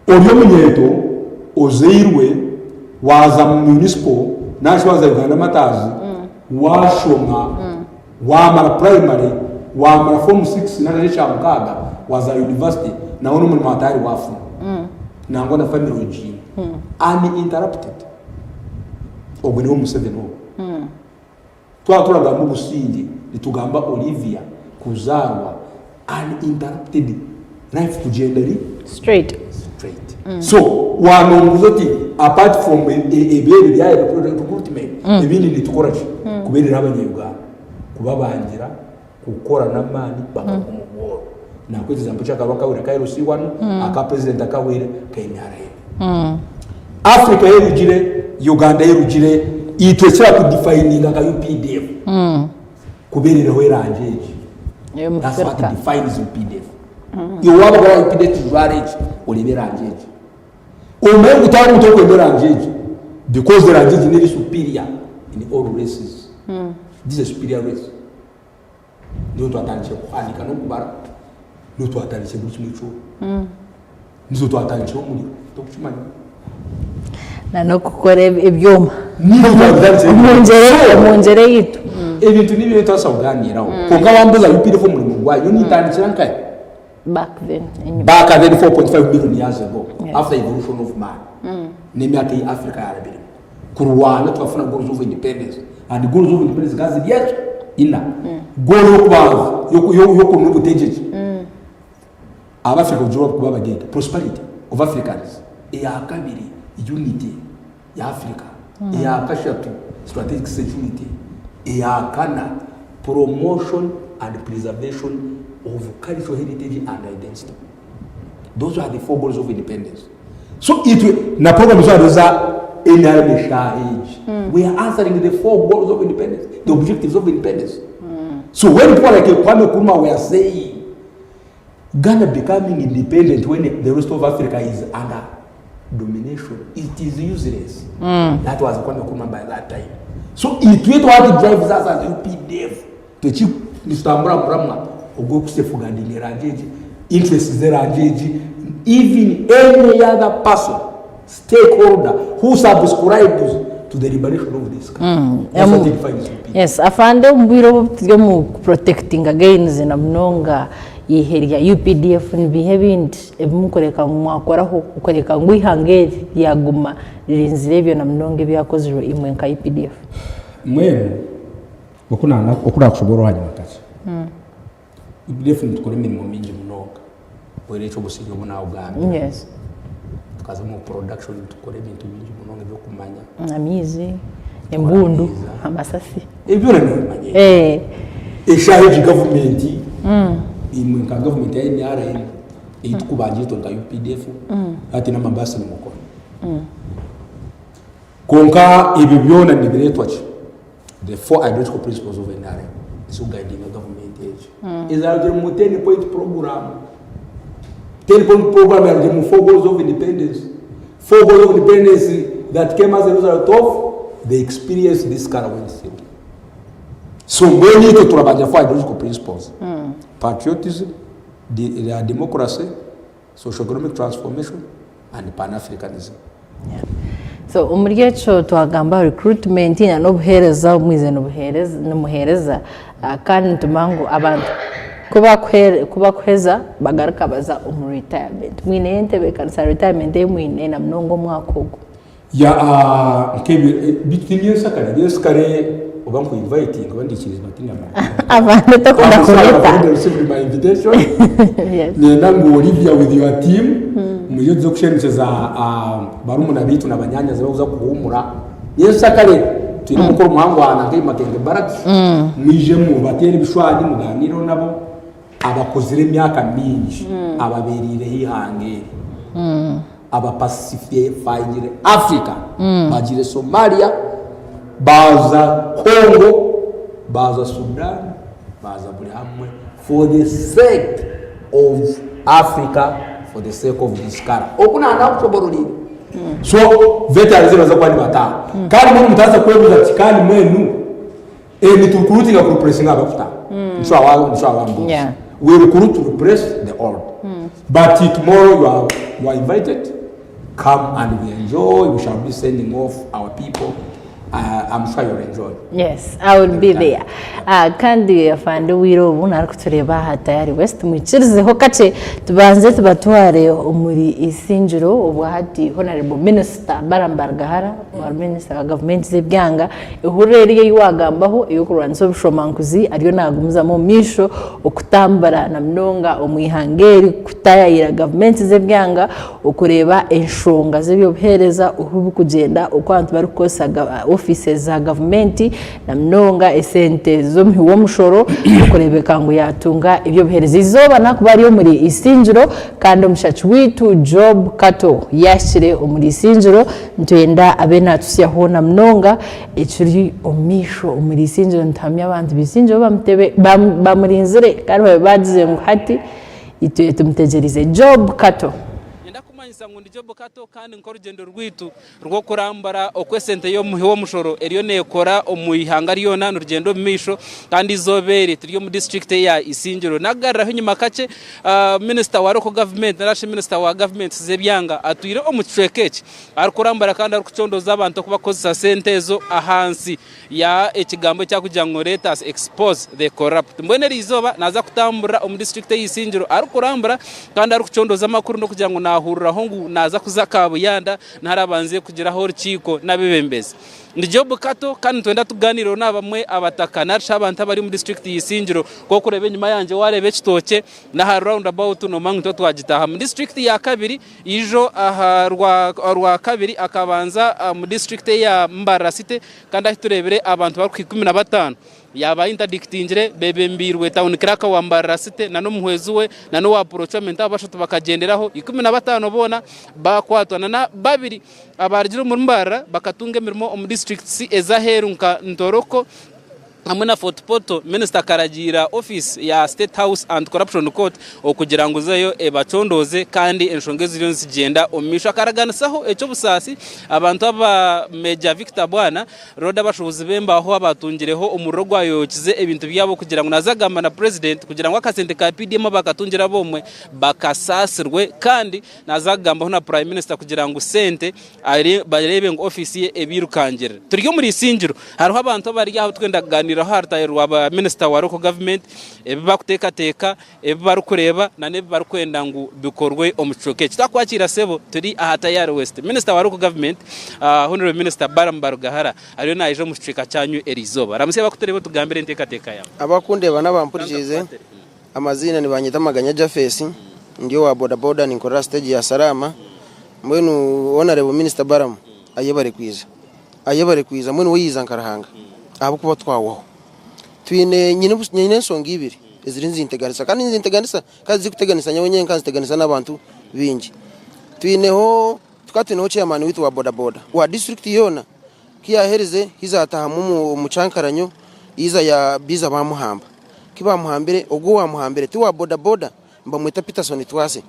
Olio minyeto ozeirwe waza municipal national za Uganda matazi washoma wamara primary wamara form 6 na recha mukaga waza university na ono muri matari wafu nango na family regime uninterrupted obwe no Museveni twaturaga mu businge litugamba Olivia kuzarwa uninterrupted life kugenderi straight. So wanonguzoti apart from ebebe bya recruitment ebindi nitukora kuberera abanya-Uganda kubabangira gukora namani baka kumugoro nakwezi zambo cyakabaka wira kairo siwanu aka president akawira kayinara Africa yerugire Uganda yerugire itwekera ku defining aka UPDF kuberera weranjeje that's what defines UPDF. You want to UPDF to rage olibera anjeje omengu tawo mutoko ebera anjeje because the anjeje is superior in all races. This is a superior race. Ndio tuatanishe kuandika no kubara. Ndio tuatanishe buchimucho. Ndio tuatanishe muri tokuchimanya. Na no kukore ebyoma. Ndio tuatanishe munjere yitu. Ebintu nibi twasa uganira. Konga wambuza UPDF muri mugwayo ni tandikira nkaye. Back then 4.5 million years ago after evolution of man. Nemyaka ya Africa yarabiri. Kurwana twafuna goals of independence. And goals of independence gazi yetu ina goal yokubaza yoko nubutejeje Abafrika ujura kubaba gate prosperity of Africans ya kabiri unity ya Africa ya kashatu strategic security ya kana promotion and preservation of cultural heritage and identity. Those are the 4 goals of independence. So it na program za in age. We are answering the 4 goals of independence, the objectives of independence. So when people like Kwame Nkrumah were saying Ghana becoming independent when the rest of Africa is under domination, it is useless. That was Kwame Nkrumah by that time. So it will what drives us as UPDF to achieve Mr. Mrama ogo kusefugandi neranjeji interests zeranjeji even any other person stakeholder who subscribes to the liberation of this country. That's what defines UPDF. Yes, afande mbiro byo protecting against na mnonga yiheria UPDF nibihe bindi ebimukoreka mwakoraho ukoreka ngwihangeri yaguma rinzire byo na mnonge byakozwe imwe nka UPDF. Mwe okuna kushobora hanya makazi. UPDF nitukore imirimo mingi mnonga. Werecho busige buna Uganda. Yes. Tukaza mu production tukore ibintu bingi munonge byo kumanya amizi embundu amasasi ebyo nabimanye eshaje government imwe ka government ya NRM itukubanje to ka UPDF ati na mabasa mu mukoro konka ibyo byona nibiretwache the 4 identical principles of NRM is guiding the government age is our 10 point program 10-point program and give them 4 goals of independence. 4 goals of independence that came as a result of the experience this Karawin thing. So we need to turabanja for ideological principles. Patriotism, democracy, socio-economic transformation, and Pan-Africanism. Yeah. So umuryecho twagamba recruitment na nobuhereza umwize nobuhereza kandi tumangu abantu kuba kweza bagaruka baza retirement mwine entebe kanisa retirement mwine na mnongo mwakoko ya nkebi bitinye sakare ubanku inviting abandi kiriza batinga abantu takunda kureta receive my invitation. Yes. Nenda ngo Olivia with your team muyo zo kusheneza barumuna bitu nabanyanya zabaza kuhumura yesakare turi mukuru muhango anange makenge baraki nije mu batera ibishwani muganiro nabo abakozire imyaka mingi ababerire hihange aba Pacific fayire Africa bagire Somalia baza Congo baza Sudan baza buri hamwe for the sake of Africa, for the sake of this car okuna nakusoborolire so veterans baza kwani bata kandi muri mutaza kwebuza tikani mwenu nitukurutinga ku pressinga abafuta nshwa yeah. We recruit to replace the old. But tomorrow you are invited. Come and we enjoy. We shall be sending off our people. I'm sure you'll enjoy. Yes, I will be there. Kandi afande wiro ubuna kutureba hatayari West muchirizeho kace tubanze tubatware umuri isinjiro ubwahati honorable minister Barambara Gahara wa minister wa government zebyanga ihureriye yiwagambaho iyo kuranzo bishomankuzi ariyo nagumuza mu misho okutambara na mnonga omwihangeri kutayira government zebyanga okureba enshonga zebyo buhereza uhubu kugenda okwantu bari kosaga offices za government na mnonga esente zo mhiwo mushoro kurebeka ngo yatunga ibyo bihereza izoba nakubari yo muri isinjiro kandi omushachi witu Job Kato yashire omuri isinjiro ntwenda abena tusyaho na mnonga ecuri omisho omuri isinjiro ntamya abantu bisinjiro bamutebe bamurinzire kandi bagize ngo hati ituye tumutegereze Job Kato ngundi Job Kato kandi nkora urugendo rwitu rwo kurambara okwesente yo muhiwo mushoro eriyo nekora omuyihanga riyo na urugendo misho kandi izobere turiyo mu district ya Isinjiro nagarraho nyuma kace minister wa local government national minister wa government zebyanga atwire omucwekeki ari kurambara kandi ari kucondoza abantu kubakozesa sente zo ahansi ya ekigambo cya kugira ngo let us expose the corrupt mbone rizoba naza kutambura mu district ya Isinjiro ari kurambara kandi ari kucondoza makuru no kugira ngo nahurira naza kuzakabu yanda ntarabanze kugeraho urukiko nabibembeze ndi Job Kato kandi twenda tuganiro nabamwe abataka naca abantu bari mu district y'Isinjiro ko kurebe nyuma yanje warebe kitoke na ha round about no mangu twagitaha mu district ya kabiri ijo aha rwa kabiri akabanza mu district ya Mbara City kandi ahiturebere abantu bari ku 15 yaba interdictingire bebe mbirwe town kraka wa Mbara City na no muhwezuwe na no wa approachment abashatu bakagenderaho 15 bona bakwatwa na babiri abarjiro mu Mbara bakatunga mirimo mu districts ezaherunka Ntoroko hamwe na Fotopoto minister Karagira office ya State House and Corruption Court okugira ngo zayo ebacondoze kandi enshonge ziriyo zigenda omisho akaraganisaho eco busasi abantu aba Major Victor Bwana roda bashobozi bemba aho abatungireho umurro gwayo kize ebintu byabo kugira ngo nazagamba na president kugira ngo akasente ka PDM bakatungira bomwe bakasasirwe kandi nazagamba na prime minister kugira ngo sente ari barebe ngo office ye ebirukangire turiyo muri Isinjiro hariho abantu bari aho twenda hartayirwa ba minister wa local government bakuteka bari kureba nane bari kwenda ngo bikorwe omucoke kitakwakira sebo turi ahatayari West minister wa local government honorable minister Barambara Gahara ariyo naje mu cika cyanyu Erizoba ramuse bakuterebo tugambire ntekateka ya abakundeba nabampurikize amazina ni banyita Maganya Jafesi ndio wa boda boda ni kora stage ya Salama mwenu honorable minister Baram ayebare kwiza mwenu wiza nkarahanga abo kuba twawo twine nyine songa ibiri ezirinzi integanisa kandi nzinteganisa kazi kuteganisa nyabonye nkazi teganisa nabantu bingi twineho tukatineho chairman witu wa boda boda wa district yona kiyahereze hizataha mu mucankaranyo iza ya biza bamuhamba kibamuhambire ubwo wamuhambire ti wa boda boda mbamwita Peterson Twase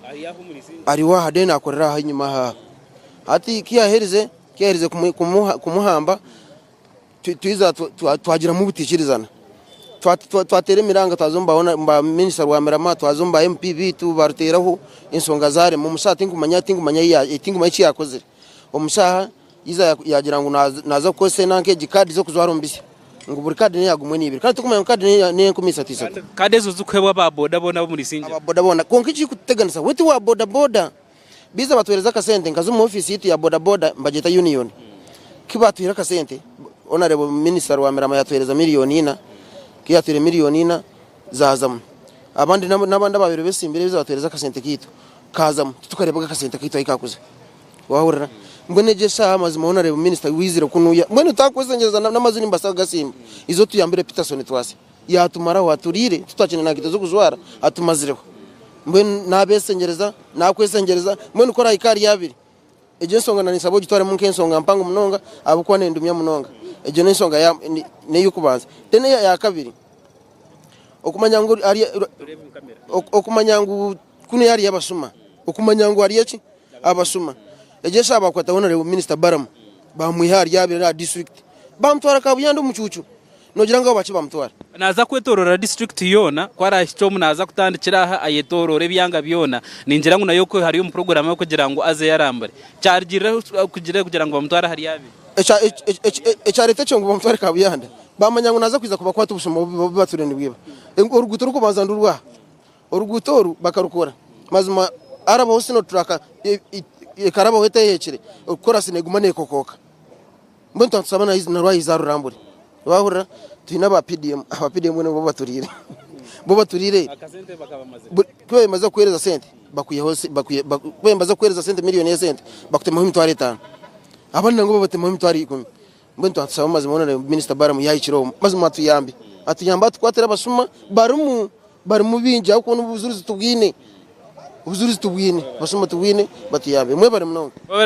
ari wa hadena akorera aha inyuma ha ati kiyaherize kumuhamba twiza twagira mu butishirizana twatere miranga twazomba mba minister wa merama twazomba MPB tubaruteraho insonga zare mu musati ngumanya iki yakoze umusaha yiza yagira ngo naza ko senanke gikadi zo kuzwarumbise ngo buri kadi ne yagumwe nibiri kandi tukumenya kadi ne kumisa tisa kadi zo zukweba ba boda bona muri sinje aba boda bona konki iki kuteganisa weti wa boda biza batwereza kasente nkazo mu office yitu ya boda mbageta union kibatwira kasente honorable minister wa merama yatwereza miliyoni ina kiyatire miliyoni ina zazamu abandi n'abandi babiri besimbire biza batwereza kasente kitu kazamu tukareba kasente kitu ayikakuze wahurira mbone je sha amazima honorable minister wizira kunuya mbone utakwesengeza n'amazini mbasaga simba izo tuyambire Peterson Twase yatumara waturire tutacene na kitezo kuzwara atumazireho mbone nabesengereza nakwesengereza mbone ukora ikari yabiri eje nsonga nani sabo gitware mu nkensonga mpango munonga abukwa nendumya munonga eje nsonga ya ne yukubanza tene ya kabiri okumanyangu ari okumanyangu kuno yari yabasuma okumanyangu ari yaki abasuma eje saba kwata honorable minister Baram bamwihari yabire na district bamtwara kabuyando mucucu nogira ngo bachi bamtwara naza kwetorora district yona kwara cyo munaza kutandikira aha ayetorore byanga byona ninjira ngo nayo ko hari yo program yo kugira ngo aze yarambare cyargira kugira ngo bamtwara hari yabi echarete cyo ngo bamtwara kabuyanda bamanya ngo naza kwiza kuba kwata ubushomo baturene bwiba uruguto ruko bazandurwa urugutoru bakarukora mazuma araba hose no turaka karaba wete yekire ukora sinegumane kokoka mbonto nsabana izi narwa izaru ramburi wahura twina ba PDM bo baturire akasente bakabamaze kwe maze kwereza sente bakuye hose kwe maze kwereza sente miliyoni ya sente bakutema mu mitwari 5 abandi ngo batema mu mitwari 10 mbonto nsaba maze mubona minister Baram yayikiro maze atuyamba twatera basuma barimu binja uko n'ubuzuruzi tubwine basuma tubwine batiyambe mwe bari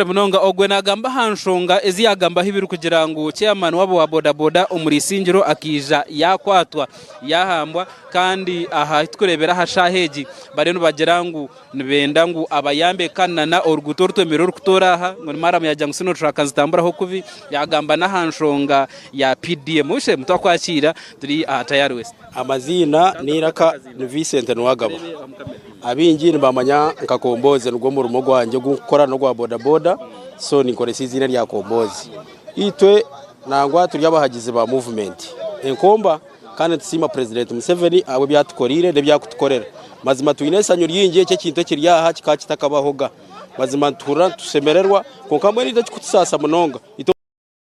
munonga ogwe nagamba hanshonga ezi yagamba hibiru kugira ngo chairman wabo wa boda umurisingiro akija yakwatwa yahambwa kandi aha tkurebera hashaheji bareno bagira ngo nibenda ngo abayambe kanana oruguto rutwemero rukutora aha ngo mara muyajya ngusino traka zitambura ho kuvi yagamba na hanshonga ya PDM ushe mutakwakira turi atayari west amazina niraka ni Vincent Nwagaba abingi nibamanya nkakomboze nugwo mu rumo gwanje gukora no gwa boda so nikore sizina rya komboze itwe nangwa turi abahagize ba movement enkomba kandi tsima president Museveni abo byatukorire ne byakutukorera mazima tuyinesanyo ryingiye cye kintu kiryaha kikakitakabahoga mazima tura tusemererwa konkamwe ni kutusasa munonga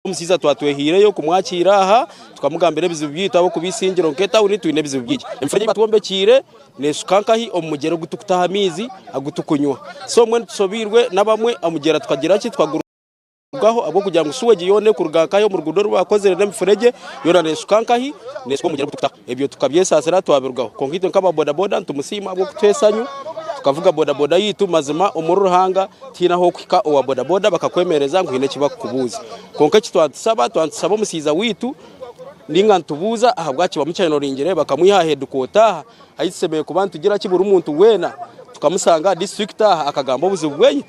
umusiza twatwehire yo kumwakira aha tukamugambira bizibu byita abo kubisingiro nketa uri twine bizibu byiki emfanye batuombekire nesukankahi omugero gutukutaha mizi agutukunywa so mwe tusobirwe nabamwe amugera tukagira ki twagurugaho abo kugira ngo suwe giyone kurugakayo mu rugudo rwakoze n'emfurege yona nesukankahi nesko mugero gutukutaha ebyo tukabyesasira twabirgaho konkito nkaba boda tumusima abo kutwesanyu tukavuga boda yitu mazima umuruhanga tina ho kwika owa boda bakakwemereza ngo hine kiba kubuza konke twansaba musiza witu ninga ntubuza ahabwaci bamucyano ringere bakamwiha headquarter ayisemeye ku bantu gira kibura umuntu wena tukamusanga district akagamba ubuzibwenye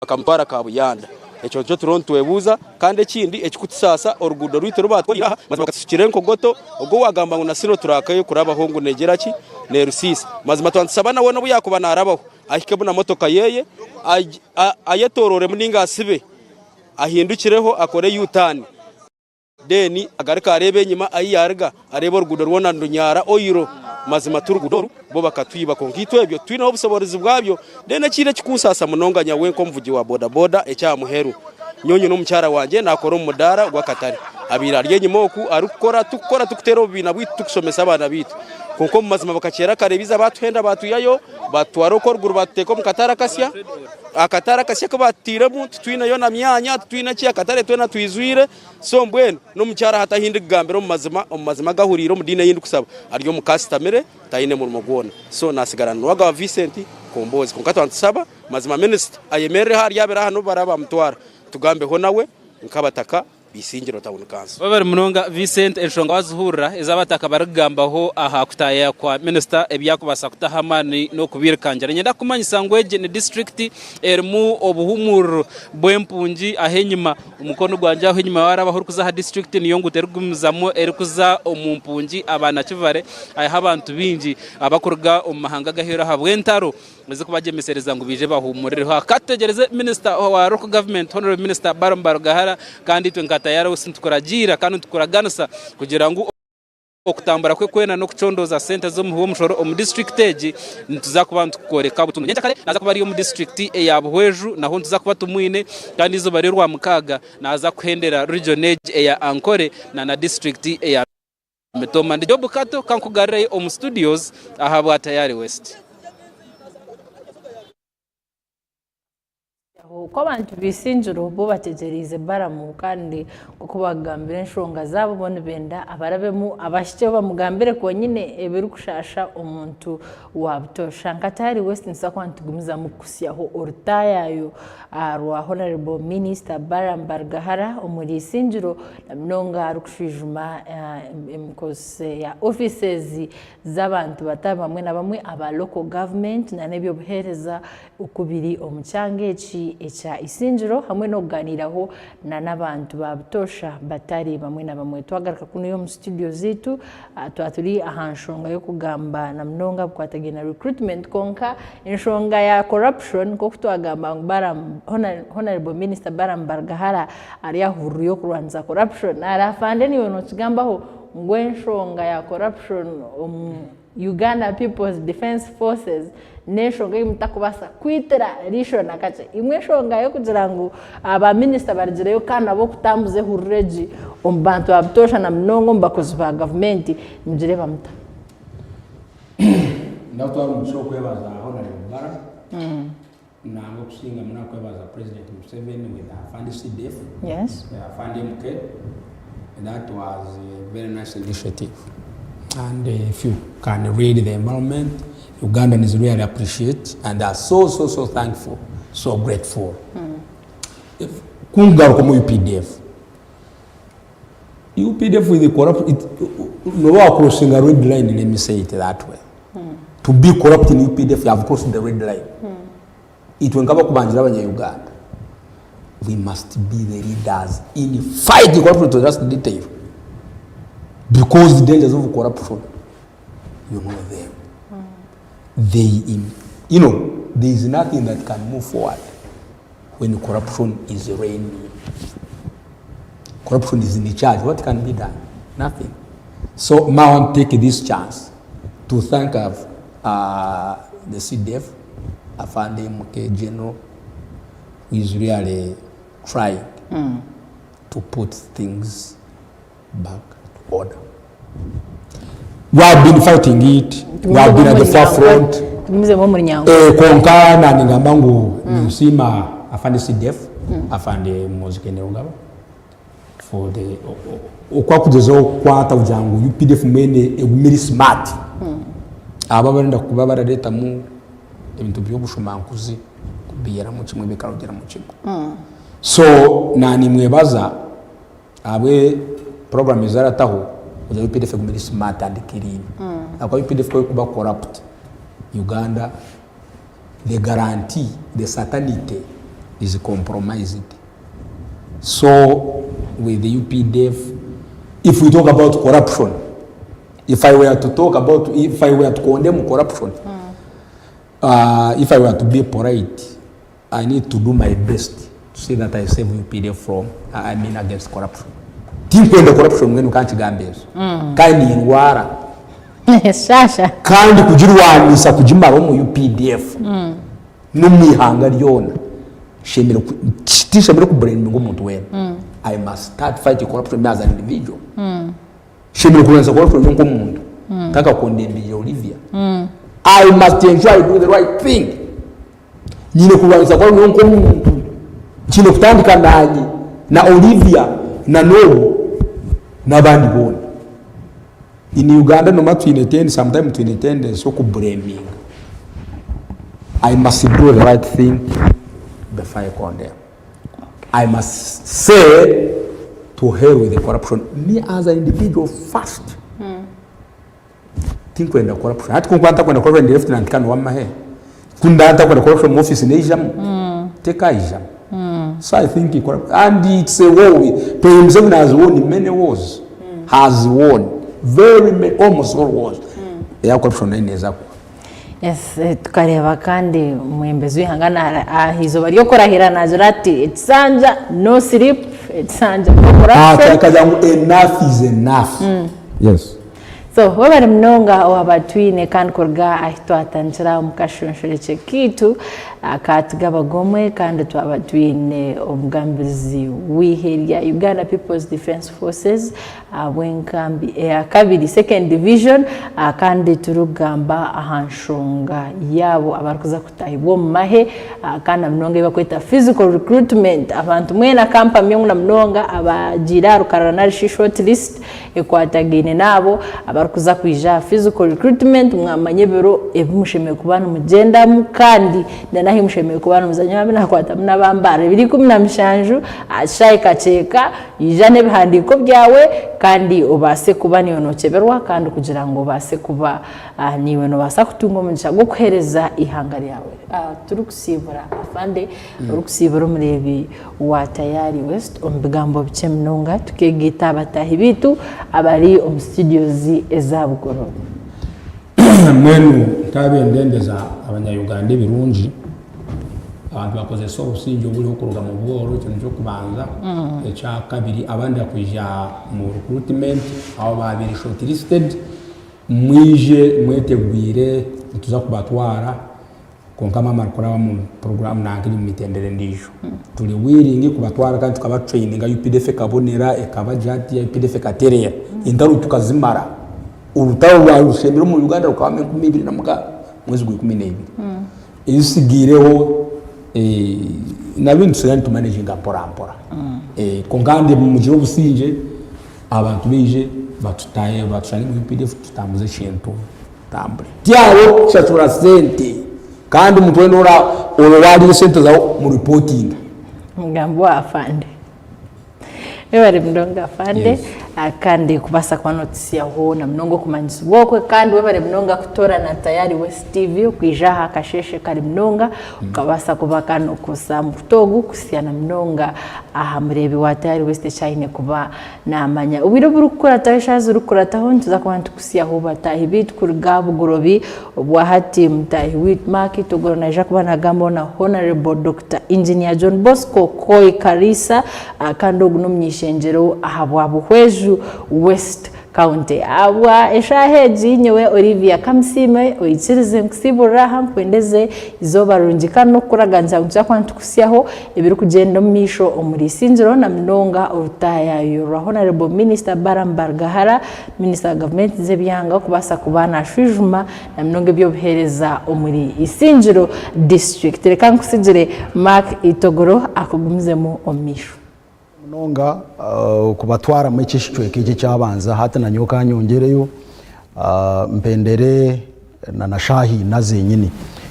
bakampara kabuyanda echo cyo turontuwebuza kandi kindi ekikutsasa orugudo rwite rubatwira mazima bakasukirenko goto ubwo wagamba ngo nasiro turakaye kuraba hongu negera ki ne rusisi mazima twansaba nawe no buyakuba narabaho ahikebo na motoka yeye ayetorore muninga asibe ahindukireho akore yutani deni agarika arebe nyima ayarga arebo orugudo rwona ndunyara oyiro mazima turugudo bo bakatwiba konkitwe ebyo twina obusoborezi bwabyo dene kire kikusasa munonganya wenko mvugi wa boda ekyamuheru nyonyo no mucyara wanje nakora umudara gwakatari abira ryenyimoku arukora tukora tukutero bina bwitu tukusomesa abana bitu konko mazima bakakera karebiza batwenda batuyayo batwaroko ruguru bateko mukatara kasya akatara kasya ko batira mu twina yo na myanya twina ki akatare twena twizwire so mbweno no mucyara hatahindi gambero mu mazima gahuriro mu dine yindi kusaba aryo mu customer tayine mu mugona so nasigarana waga Vincent Kombozi konkatwa nsaba mazima minister ayemere hari yabera hano baraba mutwara tugambeho nawe nkabataka Bisingiro Town Council. babari munonga Vincent enshonga wazuhurira ezabataka baragambaho aha kutaya kwa minister ebyakubasa kutahamani no kubirkanjira nyenda kumanyisa ngweje ni district erimu obuhumuro bwempunji ahenyuma umukono gwanja ahenyuma warabahuru kuza district niyo nguterugumuzamo erikuza omumpunji abana kivare aha abantu binji abakurga omahanga gahera habwentaro nizo kubajemesereza ngo bije bahumurire hakategereze minister wa local government honorable minister Barambaro Gahara kandi tayari usintukuragira kandi tukuraganisa kugira ngo okutambara kwe kwena no kucondoza center zo mu mushoro mu district age ntuzakuba ntukoreka butuntu nyenta kare naza kuba ari mu district ya Buhweju naho ntuzakuba tumwine kandi izo bari rwa mukaga naza kuhendera region age ya Ankore na district ya Metoma ndi Bukato kankugareye mu studios ahabwa tayari west. uko abantu bisinjiro bo bategerize baramu kandi kuko bagambira enshonga zabo bone benda abarabemu abashike bamugambire ko nyine ebiru kushasha umuntu wabutosha nkatari west nsakwantu gumiza mukusyaho orutayayo arwa honorable minister Barambaro Gahara omuri sinjiro namnonga arukushijuma emkose ya offices z'abantu batabamwe na bamwe aba local government na nebyo buhereza ukubiri omucyangechi echa isinjiro hamwe no kuganiraho na nabantu babutosha batari bamwe na bamwe twagaruka kuno yo mu studio zitu twaturi ahanshonga yo kugamba na mnonga kwatagena recruitment konka enshonga ya corruption ko kutwagamba honorable minister Barambaro Gahara ari yahuru yo kuranza corruption arafande niyo no kigambaho ngwenshonga ya corruption Uganda People's Defense Forces neshonga y'umutakubasa kwitera risho nakace imwe shonga yo kugira ngo aba minister bargireyo kana bo kutambuze hureji ombantu abutosha na mnongo mbakozi ba government mugire bamuta ndatwara umuco kwebaza honorable Bara nango kusinga muna kwebaza President Museveni with Afande CDF. Yes, Afande MK. That was a very nice initiative. And if you can read the environment, Ugandans really appreciate and are so thankful, so grateful. Kunga como UPDF with the corrupt, no crossing a red line, let me say it that way. To be corrupt in UPDF, you have crossed the red line. It will come up with Uganda. We must be the leaders in fighting corruption to just detail. Because the dangers of corruption, you know them. There is nothing that can move forward when corruption is reigning. Corruption is in charge. What can be done? Nothing. So now I want to take this chance to thank the CDF, Afande MK General, who is really trying to put things back to order. We have been fighting it. We have been at the forefront. Konka na ningambangu niusima Afande CDF, Afande Mozikende Ungaba for the okwa kujezo kwata ujangu UPDF mwene egumiri smart. Ababarenda kubabara leta mu ebintu by'obushumankuzi kubiyera mu kimwe bikarugera mu kimwe. So nani mwebaza abe program izarataho uja UPDF egumiri smart and clean. Akwa UPDF ko kuba corrupt Uganda, the guarantee, the certainty is compromised. So with the UPDF, if we talk about corruption, if I were to condemn corruption, if I were to be polite, I need to do my best to say that I save UPDF from, against corruption. Think when the corruption when you can't gambles. Kind in wara. Sasha. Kandi kujirwanisa kujimara mu UPDF. Numihanga lyona. Shemero tishamero ku brain ngomuntu wena. I must start fighting corruption as an individual. Shemero kuanza corruption ngomuntu. Taka kondembe Olivia. I must ensure I do the right thing. Nyine kuanza corruption ngomuntu. Chino kutandika ndani na Olivia na Nobu na bandi bona. In Uganda, no matter sometimes to attend, so could blaming. I must do the right thing before I condemn. I must say to hell with the corruption. Me as an individual first think kwenda corruption hati kwanta kwenda corruption left na nkano wamahe kunda hata kwenda corruption office neijam teka ijam so I think corruption and it's a war to himself has won many wars has won very many, almost all wars ya corruption ineza ku yes tukareba kandi mwembezi wihangana hizo bari yokorahira nazirati etsanja no sleep etsanja corruption kajangu enough is enough yes. So wabari mnonga wabatwine kandi kurga ahito atanjira mukashonshore kitu akatiga bagomwe kandi twabatwine omugambizi wiheria Uganda People's Defence Forces wenkambi kabiri second division kandi turugamba ahanshonga yabo abarukuza kutahibwo mahe kandi mnonga bakweta physical recruitment abantu mwena kampa myongna mnonga abagira rukarana short list ekwatagine nabo abarukuza kwija physical recruitment mwamanye bero ebimusheme kubana mugenda mukandi nahi musheme kubana muzanya bina kwata munabambare biri 17 ashaye kaceka yijane bihandiko byawe kandi obase kuba niyo noceberwa kandi kugira ngo base kuba niwe no basa kutunga umugisha gwo kuhereza ihanga ryawe turukusibura afande urukusibura murebi wa tayari west ombigambo bice mnonga tukegita batahi bitu abari studios ezabugoro mwenu tabendendeza abanyayuganda birungi abantu bakoze so usinjo buri kuruga mu bworo cyane cyo kubanza echa kabiri abandi akwija mu recruitment aho babiri shortlisted mwije mwetegwire tuza kubatwara konka mama akora mu program nangiri mu mitendere ndijo tuli wiringi kubatwara kandi tukaba training UPDF kabonera ekabajati ya UPDF katerera indaru tukazimara urutawo rwa rushemero mu Uganda rukame 2022 mwezi gwa 12 isigireho nabindi tuzana to managing ampora kongande mu giro businje abantu bije batutaye batshani mu PDF tutamuze shinto tambre tiawo chatura sente kandi umuntu wendora wari sente zawo mu reporting ngambo afande ebari mndonga afande kandi kubasa kwa notisi aho na mnongo kumanyisa bwoko kandi webare mnonga kutora na tayari West TV kwijaha kasheshe kali mnonga ukabasa kubaka no kusa mutogu kusiana mnonga aha murebi wa tayari West China kuba namanya ubiro burukura tashaza urukura taho ntuza kwantu kusia ho batahi bit kurgabu gorobi obwahati mtahi wit market ogorona Jacques Nagambo na Honorable Dr. Engineer John Bosco Koi Karisa kandi ognomnyishenjero aha bwabuhweju West County awa eshaheji nyewe Olivia Kamsime oitsirize mkusibura hamkwendeze izoba runjika no kuraganza unja kwantu kusiaho ebiru kugenda misho omurisinjiro na mnonga urutaya yoro Honorable Minister Barambargahara Minister Government zebyanga kubasa kubana shujuma na mnonge byo buhereza omuri isinjiro district reka nkusijire Mark Itogoro akugumizemo omisho mnonga kubatwara mu cyishicwe kije cyabanza hata na nyoka nyongereyo mpendere na nashahi nazenyini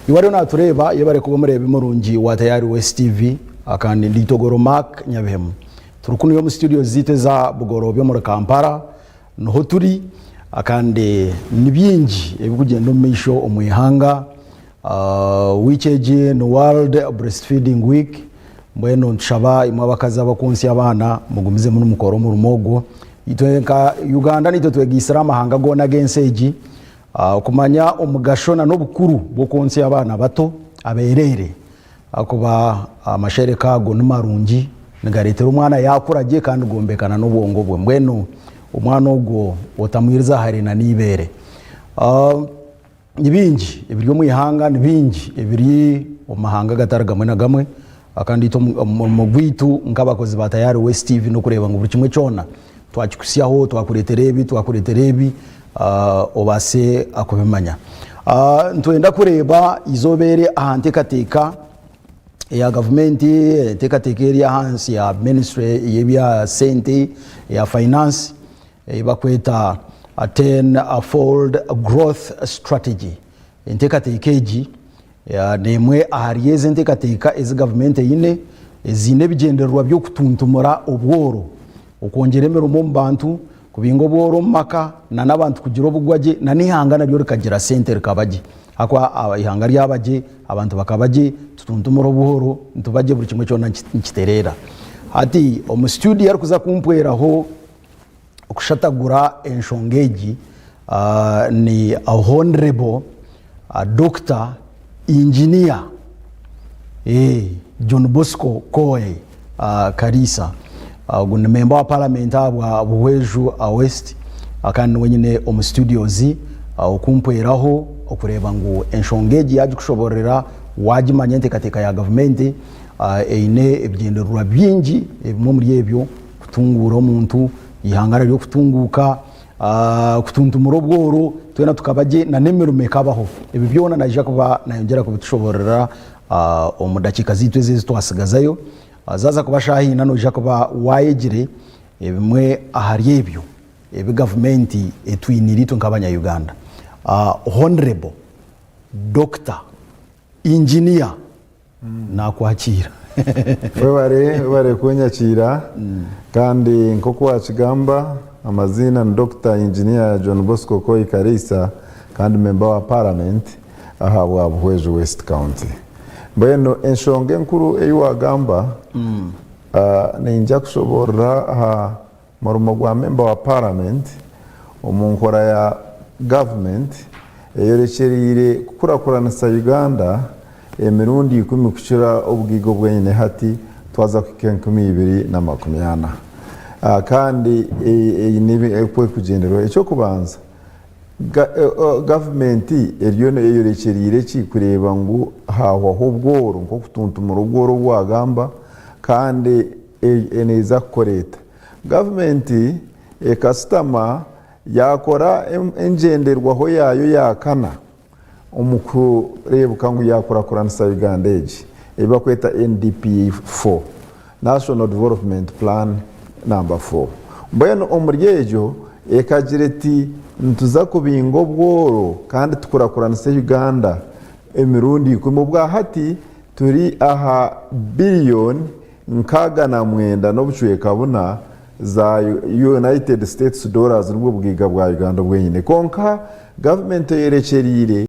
iwari natureba yebare kuba murebe murungi wa tayari West TV akandi nditogoro Mark Nyabihemu turukunu yo mu studio zite za bugoro byo muri Kampala no turi akandi nibyingi ebikugenda mu misho omwihanga wicheje no World Breastfeeding Week mbweno nshaba imwe bakaza bakunsi abana mugumize mu mukoro mu rumogo itwenka Uganda nito twegisira amahanga gona agenseji kumanya omugashona no bukuru bwo konsi abana bato aberere akuba amashereka go numarungi ngaretera umwana yakuraje kandi gombekana n'ubwongo bwe mbweno umwana ubwo otamwiriza harina nibere nibingi ibiryo mu ihanga nibingi ibiri omahanga gataragamwe na gamwe akandi to mugwitu ngabakozi batayari West TV no kureba ngo buri kimwe cyona twakikusiyaho twakureterebi obase akubimanya ntwenda kureba izobere ahantekateka ya government tekateke ya hansi ya ministry yebya sente ya finance bakweta a 10-fold growth strategy intekatekeji ya nemwe aharieze ntekateka ez government yine ezine bigenderwa byo kutuntumura obworo ukongera emirimo mu bantu kubingo bworo maka na n'abantu kugira obugwaje na nihangana ryo rikagira center kabaje akwa ihanga ryabaje abantu bakabaje tutuntumuro buhoro ntubaje buri kimwe cyo nkiterera ati omu studio yari kuza kumpweraho okushatagura enshongeji ni a honorable Dr. Engineer John Bosco Koe Karisa gune member wa parliament abwa buweju West akandi wenyine omu studios okumpweraho okureba ngo enshongeji yaje kushoborera wajimanye ntekateka ya government eine ebyenderwa byingi ebimwe muri ebyo kutungura omuntu ihangara ryo kutunguka kutuntumura obworo twena tukabaje na nemirimo ekabaho ebi byona naje kuba nayongera kubitushoborera omu dakika zitu ezi twasigazayo zaza kubashahi nano je kuba wayegire ebimwe ahari ebyo ebi government etwinirito nk'abanya Uganda honorable Dr. Engineer nakwakira webare kunyakira kandi nkoko wakigamba amazina ni Dr. Engineer John Bosco Koe Karisa kandi member wa parliament ahabwa Buhweju West County bweno enshonge nkuru eyiwagamba ninja kushobora marumo gwa member wa parliament omunkora ya government eyorekerire kukurakuranisa Uganda emirundi 10 kushira obwigo bwenyine hati twaza kukenkumi 2020 kandi nibi ekwe kugendero ecyo kubanza government eriyo eyorekerire ki kureba ngo hawa hobworo nko kutuntumura ubworo bwagamba kandi eneza koreta government customer yakora engenderwaho yayo yakana umukurebuka ngo yakurakuranisa Uganda age ebakweta NDP 4 National Development Plan number 4 mbeno omuryejo ekagireti ntuza kubingo bworo kandi tukurakuranisa Uganda emirundi 10 bwa hati turi aha billion nkaga na mwenda no bucuye kabuna za United States dollars nubwo bwiga bwa Uganda bwenyine konka government yerekerire